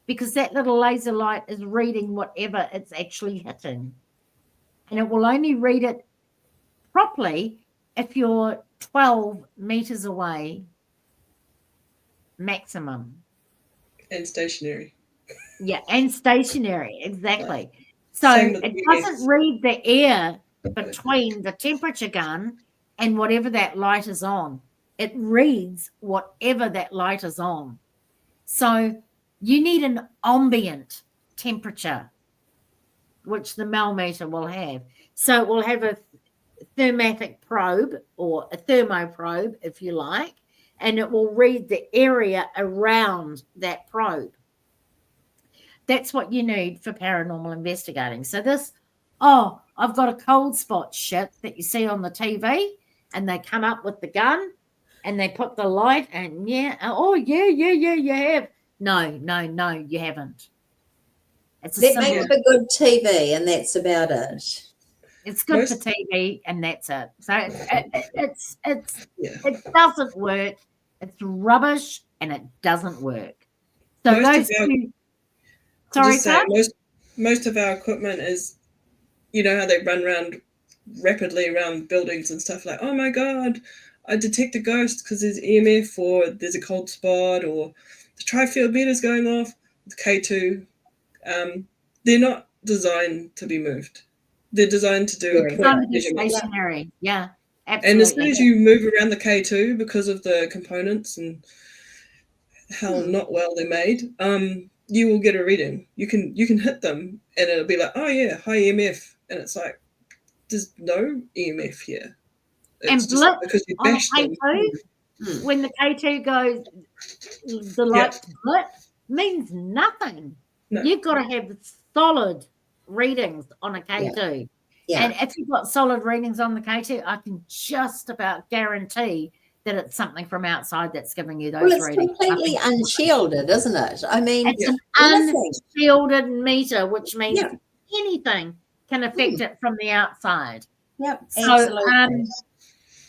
[SPEAKER 1] Because that little laser light is reading whatever it's actually hitting. And it will only read it properly if you're 12 meters away maximum.
[SPEAKER 4] And stationary.
[SPEAKER 1] Yeah, and stationary, exactly. So
[SPEAKER 4] Same with
[SPEAKER 1] it
[SPEAKER 4] the
[SPEAKER 1] doesn't read the air between the temperature gun and whatever that light is on. It reads whatever that light is on. So you need an ambient temperature, which the millimeter will have. So it will have a thermatic probe or a thermoprobe, if you like, and it will read the area around that probe. That's what you need for paranormal investigating. So this, oh, I've got a cold spot shit that you see on the TV, and they come up with the gun and they put the light and you have. No, you haven't. It's
[SPEAKER 3] that makes a good TV, and that's about it.
[SPEAKER 1] It's good for TV, and that's it. So it doesn't work. It's rubbish, and it doesn't work. So those two. Sorry,
[SPEAKER 4] most of our equipment is, you know how they run around rapidly around buildings and stuff like, oh my God, I detect a ghost because there's EMF or there's a cold spot or the tri-field meter's going off. The K2, they're not designed to be moved. They're designed to do a point measurement.
[SPEAKER 1] Stationary, yeah, absolutely.
[SPEAKER 4] And as soon as you move around the K2 because of the components and how not well they're made, you will get a reading. You can hit them and it'll be like, oh yeah, high EMF, and it's like there's no EMF here. It's
[SPEAKER 1] and blip
[SPEAKER 4] because you
[SPEAKER 1] on
[SPEAKER 4] bashed them.
[SPEAKER 1] K2, when the K2 goes, the light blip means nothing.
[SPEAKER 4] No.
[SPEAKER 1] You've got to have solid readings on a K2.
[SPEAKER 3] Yeah.
[SPEAKER 1] And if you've got solid readings on the K2, I can just about guarantee that it's something from outside that's giving you those readings.
[SPEAKER 3] It's completely unshielded, isn't it? I mean,
[SPEAKER 1] it's an unshielded meter, which means anything can affect it from the outside.
[SPEAKER 3] Yep,
[SPEAKER 1] so,
[SPEAKER 3] absolutely.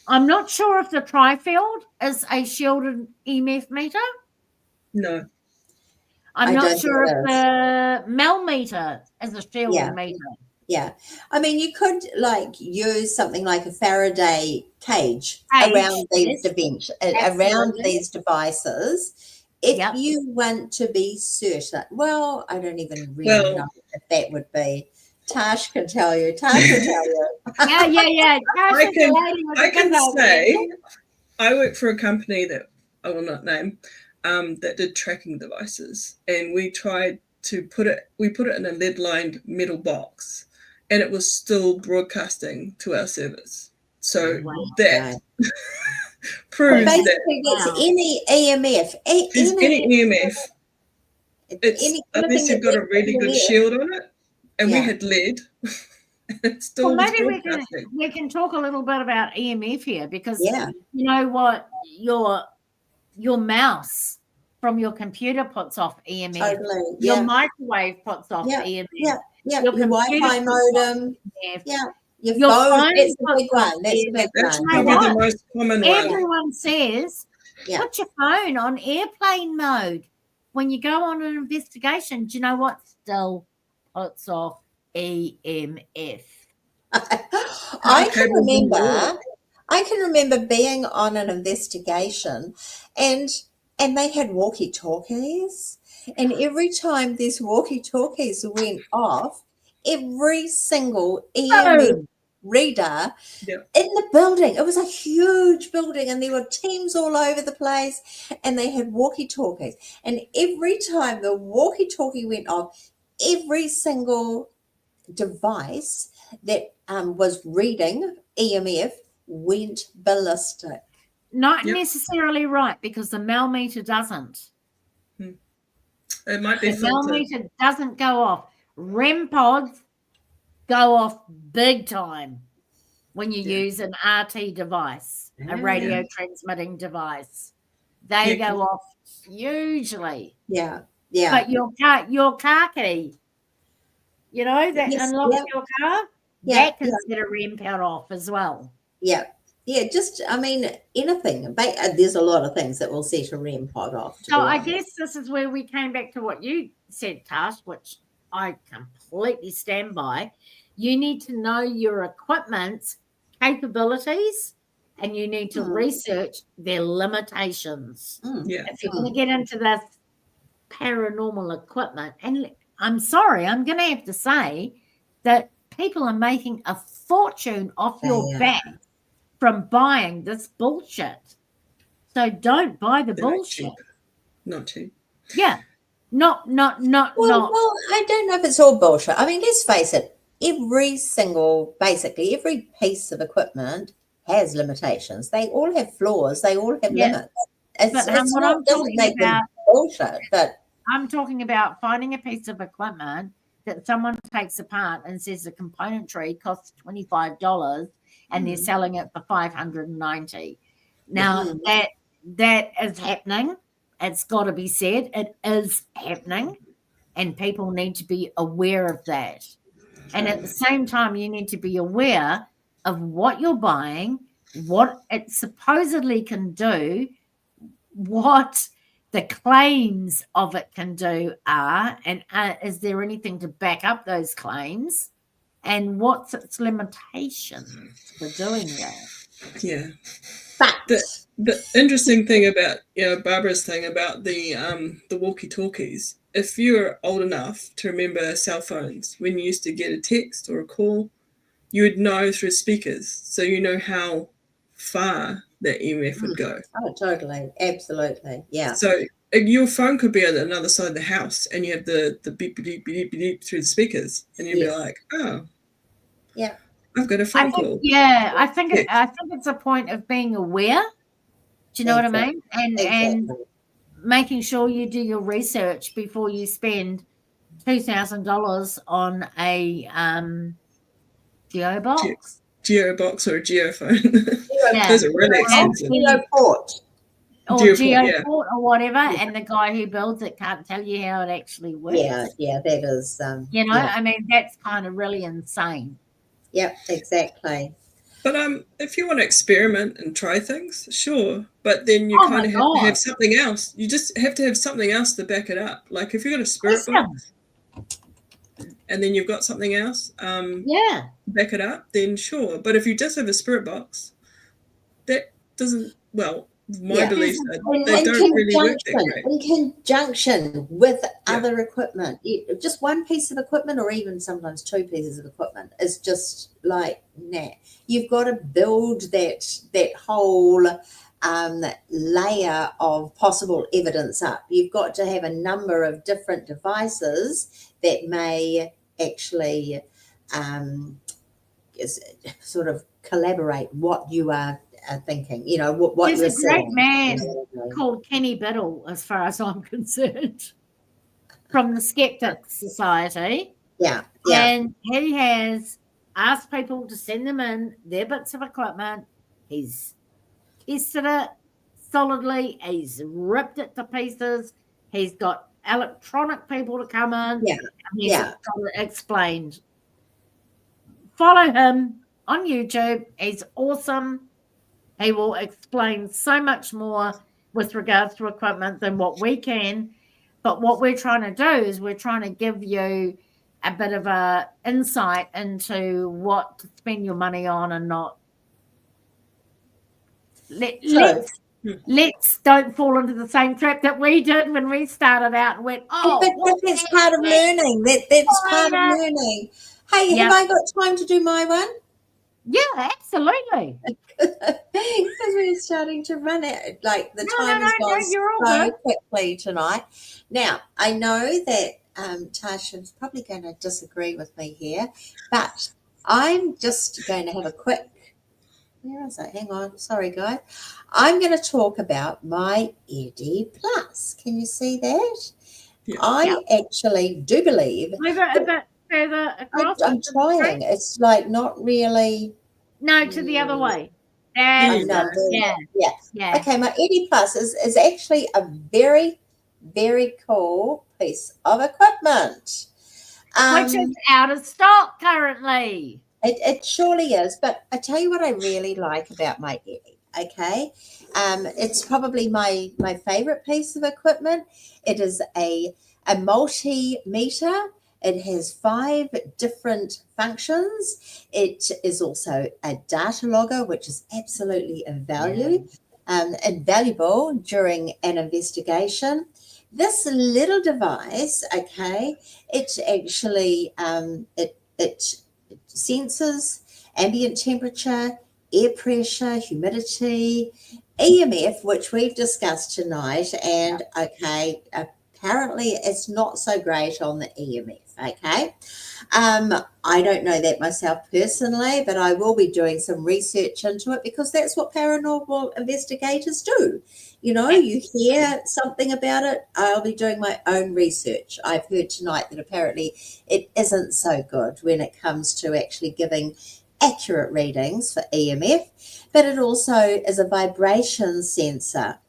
[SPEAKER 1] I'm not sure if the tri-field is a shielded EMF meter.
[SPEAKER 4] No.
[SPEAKER 1] I'm not sure if the millimeter is a shielded meter.
[SPEAKER 3] Yeah. I mean, you could use something like a Faraday cage around these around these devices. If you want to be certain, well, I don't even really know if that would be. Tash can tell you.
[SPEAKER 1] Yeah.
[SPEAKER 4] I can say I work for a company that I will not name that did tracking devices, and we tried to put it in a lead-lined metal box, and it was still broadcasting to our servers. So that proves that
[SPEAKER 3] it's any EMF.
[SPEAKER 4] Any EMF. Unless you've got a really good shield on it. And we had lead. It's still
[SPEAKER 1] maybe we can talk a little bit about EMF here, because you know what, your mouse from your computer puts off EMF.
[SPEAKER 3] Totally.
[SPEAKER 1] Your microwave puts off EMF.
[SPEAKER 3] Your Wi-Fi modem. Your phone. That's the big one.
[SPEAKER 4] That's probably the most common one.
[SPEAKER 1] Everyone says put your phone on airplane mode when you go on an investigation. Do you know what? Still puts off EMF.
[SPEAKER 3] I can I can remember being on an investigation, and they had walkie-talkies, and every time these walkie-talkies went off, every single EMF
[SPEAKER 1] Oh,
[SPEAKER 3] reader
[SPEAKER 4] Yeah.
[SPEAKER 3] in the building, it was a huge building, and there were teams all over the place, and they had walkie-talkies, and every time the walkie-talkie went off, every single device that was reading EMF went ballistic.
[SPEAKER 1] not
[SPEAKER 4] Yep.
[SPEAKER 1] necessarily right, because the Mel meter doesn't.
[SPEAKER 4] It might be
[SPEAKER 1] The Mel
[SPEAKER 4] filtered.
[SPEAKER 1] meter doesn't go off. REM pods go off big time when you
[SPEAKER 4] Yeah.
[SPEAKER 1] use an RT device, a
[SPEAKER 3] Yeah.
[SPEAKER 1] radio transmitting device. They
[SPEAKER 4] Yeah,
[SPEAKER 1] go off hugely.
[SPEAKER 3] Yeah, yeah.
[SPEAKER 1] But your car key, you know, that
[SPEAKER 3] Yes,
[SPEAKER 1] unlocks
[SPEAKER 3] yep,
[SPEAKER 1] your car,
[SPEAKER 3] yeah,
[SPEAKER 1] that can set a REM pod off as well.
[SPEAKER 3] yeah. Yeah, just, I mean, anything. There's a lot of things that will set a REM pod off.
[SPEAKER 1] So I guess this is where we came back to what you said, Tash, which I completely stand by. You need to know your equipment's capabilities, and you need to research their limitations.
[SPEAKER 4] yeah.
[SPEAKER 1] If you're going to get into this paranormal equipment, and I'm sorry, I'm going to have to say that people are making a fortune off your back from buying this bullshit. So don't buy the
[SPEAKER 4] They're not
[SPEAKER 1] bullshit.
[SPEAKER 4] cheap. Not cheap.
[SPEAKER 1] Yeah. Not.
[SPEAKER 3] Well, I don't know if it's all bullshit. I mean, let's face it, basically every piece of equipment has limitations. They all have flaws. They all have limits.
[SPEAKER 1] But what I'm talking about,
[SPEAKER 3] bullshit, but
[SPEAKER 1] I'm talking about finding a piece of equipment that someone takes apart and says the componentry costs $25 and they're selling it for $590. Now that is happening. It's got to be said. It is happening, and people need to be aware of that. And at the same time, you need to be aware of what you're buying, what it supposedly can do, what the claims of it can do are, and is there anything to back up those claims, and what's its limitations for doing that.
[SPEAKER 4] Yeah.
[SPEAKER 3] but
[SPEAKER 4] The interesting thing about Barbara's thing about the walkie-talkies, if you're old enough to remember cell phones, when you used to get a text or a call, you would know through speakers, so you know how far that EMF would go.
[SPEAKER 3] Oh, totally, absolutely, yeah.
[SPEAKER 4] So your phone could be on another side of the house, and you have the beep beep beep beep beep through the speakers, and you'd be like, oh,
[SPEAKER 3] yeah,
[SPEAKER 4] I've got a phone call.
[SPEAKER 1] Yeah, I think it's a point of being aware. Do you know what I mean? And making sure you do your research before you spend $2,000 on a geobox.
[SPEAKER 4] Geobox or a geophone.
[SPEAKER 1] Yeah.
[SPEAKER 4] Those are really expensive.
[SPEAKER 3] Geoport.
[SPEAKER 1] Or
[SPEAKER 4] Geoport,
[SPEAKER 1] or whatever, and the guy who builds it can't tell you how it actually works.
[SPEAKER 3] Yeah, that is.
[SPEAKER 1] You know, I mean, that's kind of really insane.
[SPEAKER 3] Yep, exactly.
[SPEAKER 4] But if you want to experiment and try things, sure. But then you kind of have to have something else. You just have to have something else to back it up. Like if you've got a spirit box, and then you've got something else, back it up, then sure. But if you just have a spirit box, that doesn't, well, my beliefs are they don't really work that great.
[SPEAKER 3] In conjunction with other equipment, just one piece of equipment, or even sometimes two pieces of equipment, is just like, nah. You've got to build that whole layer of possible evidence up. You've got to have a number of different devices that may actually sort of collaborate what you are thinking. You know, what
[SPEAKER 1] there's a great man called Kenny Biddle, as far as I'm concerned, from the Skeptic Society.
[SPEAKER 3] Yeah.
[SPEAKER 1] And he has asked people to send them in their bits of equipment. He's tested it solidly. He's ripped it to pieces. He's got electronic people to come in.
[SPEAKER 3] Yeah.
[SPEAKER 1] And he's got it explained. Follow him on YouTube. He's awesome. He will explain so much more with regards to equipment than what we can. But what we're trying to do is we're trying to give you a bit of a insight into what to spend your money on and not let's don't fall into the same trap that we did when we started out and went,
[SPEAKER 3] but that's part of learning. That's part of learning. Hey, have I got time to do my one?
[SPEAKER 1] Yeah, absolutely.
[SPEAKER 3] Because we're starting to run it. Like the time has gone so quickly tonight. Now, I know that Tasha's probably going to disagree with me here, but I'm just going to have a quick, where is it? Hang on. Sorry, guys. I'm going to talk about my Eddie Plus. Can you see that? Yeah. I actually do believe.
[SPEAKER 1] Further across.
[SPEAKER 3] I'm trying. It's like not really.
[SPEAKER 1] No, to the other way.
[SPEAKER 3] Yeah. Okay, my Eddie Plus is actually a very, very cool piece of equipment.
[SPEAKER 1] Which is out of stock currently.
[SPEAKER 3] It surely is, but I tell you what I really like about my Eddie, okay? It's probably my favorite piece of equipment. It is a multimeter. It has 5 different functions. It is also a data logger, which is absolutely of value and valuable during an investigation. This little device, okay, it actually it senses ambient temperature, air pressure, humidity, EMF, which we've discussed tonight, and okay, apparently it's not so great on the EMF. Okay, I don't know that myself personally, but I will be doing some research into it because that's what paranormal investigators do. You know, you hear something about it, I'll be doing my own research. I've heard tonight that apparently it isn't so good when it comes to actually giving accurate readings for EMF, but it also is a vibration sensor.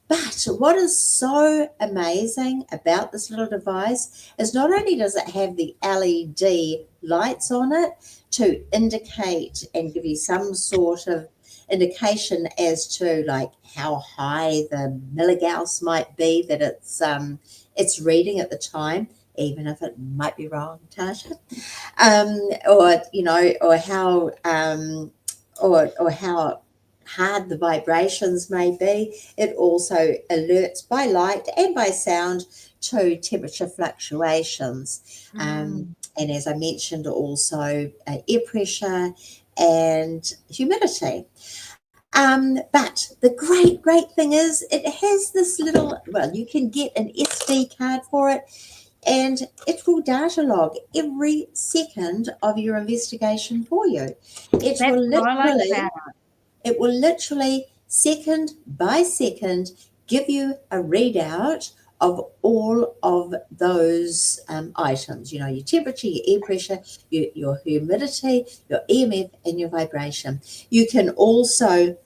[SPEAKER 3] But what is so amazing about this little device is not only does it have the LED lights on it to indicate and give you some sort of indication as to like how high the milligauss might be that it's reading at the time, even if it might be wrong, Tasha, or you know, or how or how hard the vibrations may be. It also alerts by light and by sound to temperature fluctuations. And as I mentioned, also air pressure and humidity. But the great thing is it has this little, well, you can get an SD card for it, and it will data log every second of your investigation for you. It will literally second by second give you a readout of all of those items, you know, your temperature, your air pressure, your humidity, your EMF, and your vibration. You can also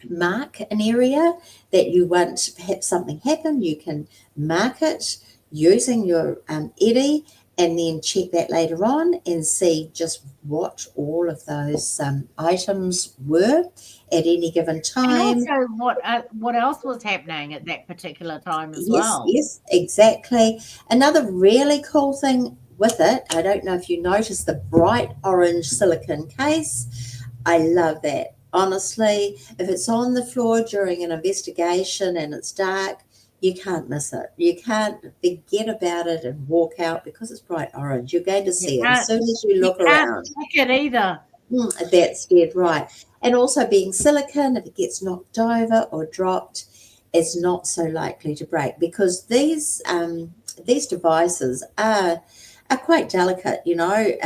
[SPEAKER 3] mark an area that you want to have something happen. You can mark it using your Eddie and then check that later on and see just what all of those items were at any given time.
[SPEAKER 1] And also what else was happening at that particular time as well.
[SPEAKER 3] Yes, exactly. Another really cool thing with it, I don't know if you noticed the bright orange silicone case. I love that. Honestly, if it's on the floor during an investigation and it's dark, you can't miss it. You can't forget about it and walk out because it's bright orange. You're going to see it as soon as you look around.
[SPEAKER 1] You can't check it either.
[SPEAKER 3] That's dead right. And also being silicone, if it gets knocked over or dropped, it's not so likely to break because these devices are quite delicate, you know.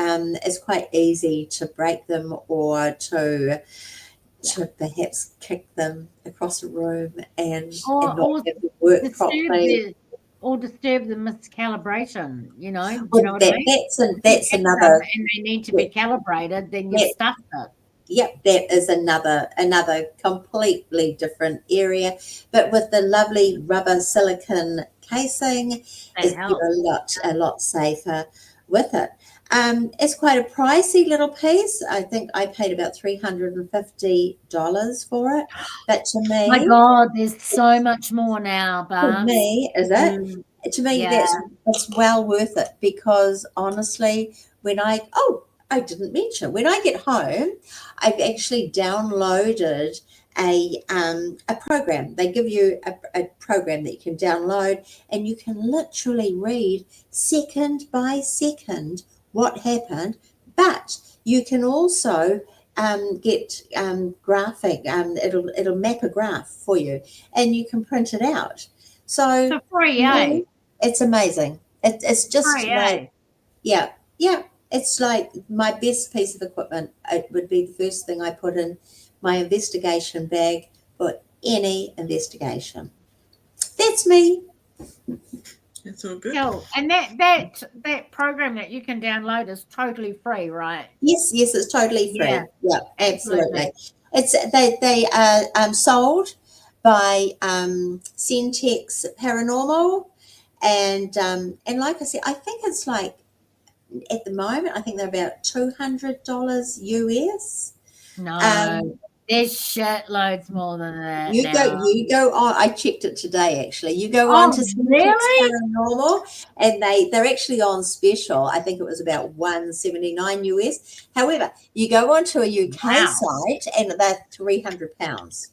[SPEAKER 3] It's quite easy to break them or to perhaps kick them across a room and not have them work properly.
[SPEAKER 1] Or disturb the miscalibration, you know.
[SPEAKER 3] Well,
[SPEAKER 1] you know what I mean?
[SPEAKER 3] That's another.
[SPEAKER 1] And they need to be calibrated, then you stuff it.
[SPEAKER 3] Yep, that is another completely different area. But with the lovely rubber silicone casing, it's a lot safer with it. It's quite a pricey little piece. I think I paid about $350 for it. But to me,
[SPEAKER 1] my God, there's so much more now. But
[SPEAKER 3] to me, is it? To me, that's well worth it because honestly, when I didn't mention when I get home, I've actually downloaded a program. They give you a program that you can download, and you can literally read second by second what happened. But you can also get graphic. It'll map a graph for you, and you can print it out. So
[SPEAKER 1] free,
[SPEAKER 3] really, it's amazing. It's just
[SPEAKER 1] free,
[SPEAKER 3] like, yeah. It's like my best piece of equipment. It would be the first thing I put in my investigation bag for any investigation. That's me.
[SPEAKER 4] It's all good.
[SPEAKER 1] Cool. And that program that you can download is totally free, right?
[SPEAKER 3] Yes, it's totally free.
[SPEAKER 1] Yeah,
[SPEAKER 3] Absolutely. It's they are sold by Centex Paranormal, and like I said, I think it's like, at the moment, I think they're about $200 US.
[SPEAKER 1] No, there's shitloads more than that.
[SPEAKER 3] You go on. I checked it today. Actually, you go on to
[SPEAKER 1] really?
[SPEAKER 3] Paranormal, and they're actually on special. I think it was about $179 US. However, you go onto a UK site, and they're £300.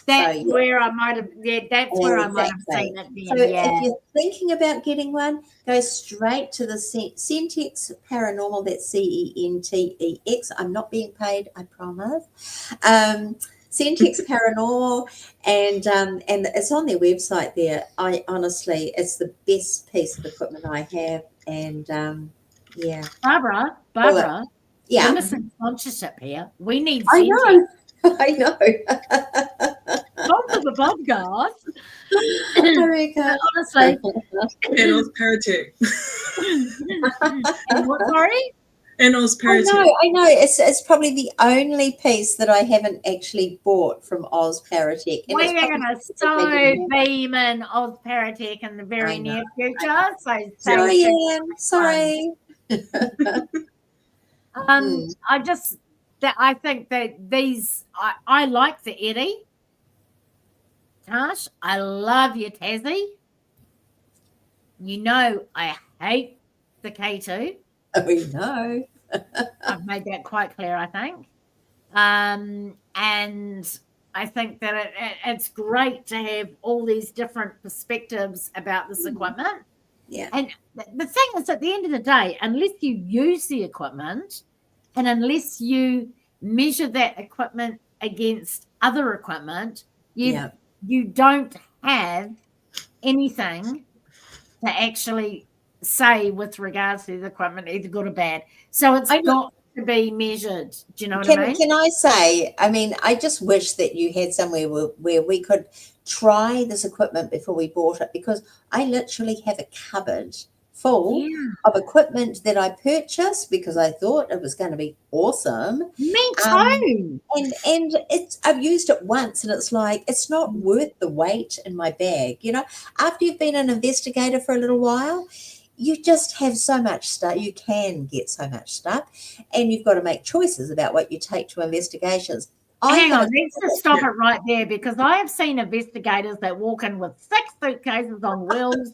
[SPEAKER 1] That's where I might have. Yeah, that's where I might have seen it.
[SPEAKER 3] So if you're thinking about getting one, go straight to the Centex Paranormal. That's CENTEX. I'm not being paid, I promise. Centex Paranormal, and it's on their website there. I honestly, it's the best piece of equipment I have, and yeah.
[SPEAKER 1] Barbara,
[SPEAKER 3] yeah,
[SPEAKER 1] we're missing sponsorship here. We need.
[SPEAKER 3] I know. I know.
[SPEAKER 1] Lots of above, guys.
[SPEAKER 3] Honestly.
[SPEAKER 4] And Oz Paratech.
[SPEAKER 1] And what, sorry?
[SPEAKER 4] And Oz Paratech.
[SPEAKER 3] I know. It's probably the only piece that I haven't actually bought from Oz Paratech.
[SPEAKER 1] We are going to so beam in Oz Paratech in the very near future. So
[SPEAKER 3] sorry, Anne. Sorry.
[SPEAKER 1] I think that these, I like the Eddie. Tash, I love your Tassie. You know I hate the K2.
[SPEAKER 3] We know.
[SPEAKER 1] I've made that quite clear, I think. And I think that it's great to have all these different perspectives about this equipment.
[SPEAKER 3] Yeah.
[SPEAKER 1] And the thing is, at the end of the day, unless you use the equipment and unless you measure that equipment against other equipment, you don't have anything to actually say with regards to the equipment, either good or bad. So it's got to be measured. Do you know what I mean?
[SPEAKER 3] Can I say, I just wish that you had somewhere where we could try this equipment before we bought it, because I literally have a cupboard full of equipment that I purchased because I thought it was going to be awesome.
[SPEAKER 1] Me too.
[SPEAKER 3] And I've used it once, and it's like, it's not worth the weight in my bag. You know, after you've been an investigator for a little while, you just have so much stuff. You can get so much stuff, and you've got to make choices about what you take to investigations.
[SPEAKER 1] Hang on, let's just stop it right there, because I have seen investigators that walk in with 6 suitcases on wheels.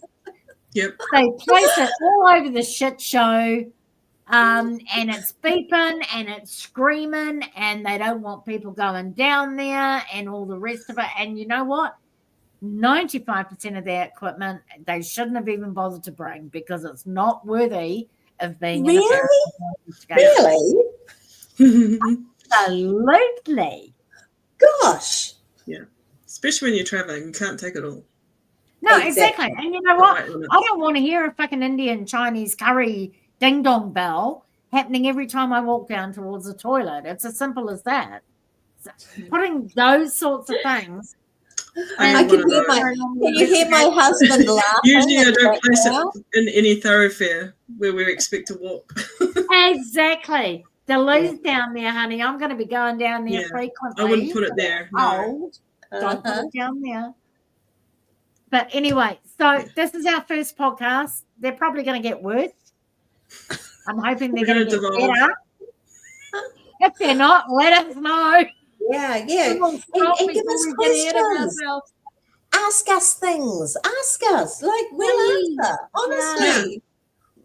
[SPEAKER 4] Yep.
[SPEAKER 1] They place it all over the shit show, and it's beeping and it's screaming, and they don't want people going down there and all the rest of it. And you know what? 95% of their equipment they shouldn't have even bothered to bring, because it's not worthy of being in a
[SPEAKER 3] Really?
[SPEAKER 1] Absolutely.
[SPEAKER 3] Gosh.
[SPEAKER 4] Yeah. Especially when you're traveling, you can't take it all.
[SPEAKER 1] No, exactly. And you know what? I don't want to hear a fucking Indian Chinese curry ding dong bell happening every time I walk down towards the toilet. It's as simple as that. So putting those sorts of things.
[SPEAKER 3] Can you hear my husband laughing?
[SPEAKER 4] Usually I don't place it in any thoroughfare where we expect to walk.
[SPEAKER 1] Exactly. The loo's down there, honey. I'm going to be going down there frequently.
[SPEAKER 4] I wouldn't put it there. No.
[SPEAKER 1] Don't put it down there. But anyway, so this is our first podcast. They're probably going to get worse. I'm hoping they're going to get better. If they're not, let us know.
[SPEAKER 3] Yeah. And give us questions. Ask us things. Ask us. Like, we'll answer. Honestly.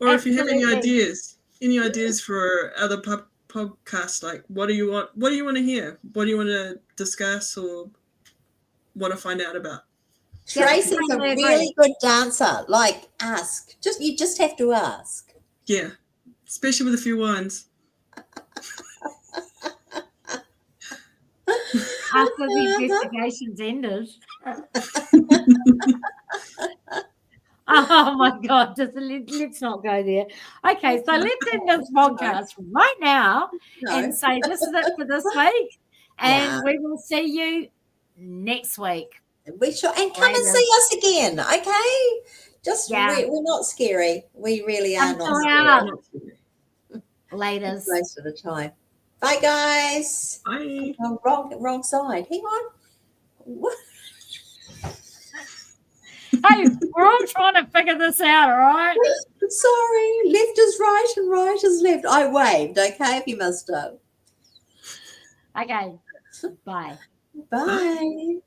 [SPEAKER 4] Yeah. Or if you have any ideas for other
[SPEAKER 2] podcast? Like, what do you want? What do you want to hear? What do you want to discuss or want to find out about?
[SPEAKER 3] Tracy's a really good dancer. Like, ask. You just have to ask.
[SPEAKER 2] Yeah, especially with a few wines.
[SPEAKER 1] After the investigation's ended. Oh my God, let's not go there. Okay, so let's end this podcast right now and say this is it for this week. And we will see you next week.
[SPEAKER 3] We sure, and come and see us again, okay? We're not scary. We really are not scary.
[SPEAKER 1] Later.
[SPEAKER 3] Most of the time. Bye, guys.
[SPEAKER 2] Bye.
[SPEAKER 3] Oh, wrong side. Hang on. What?
[SPEAKER 1] Hey, we're all trying to figure this out, all right?
[SPEAKER 3] Sorry. Left is right and right is left. I waved, okay, if you missed it.
[SPEAKER 1] Okay. Bye.
[SPEAKER 3] Bye.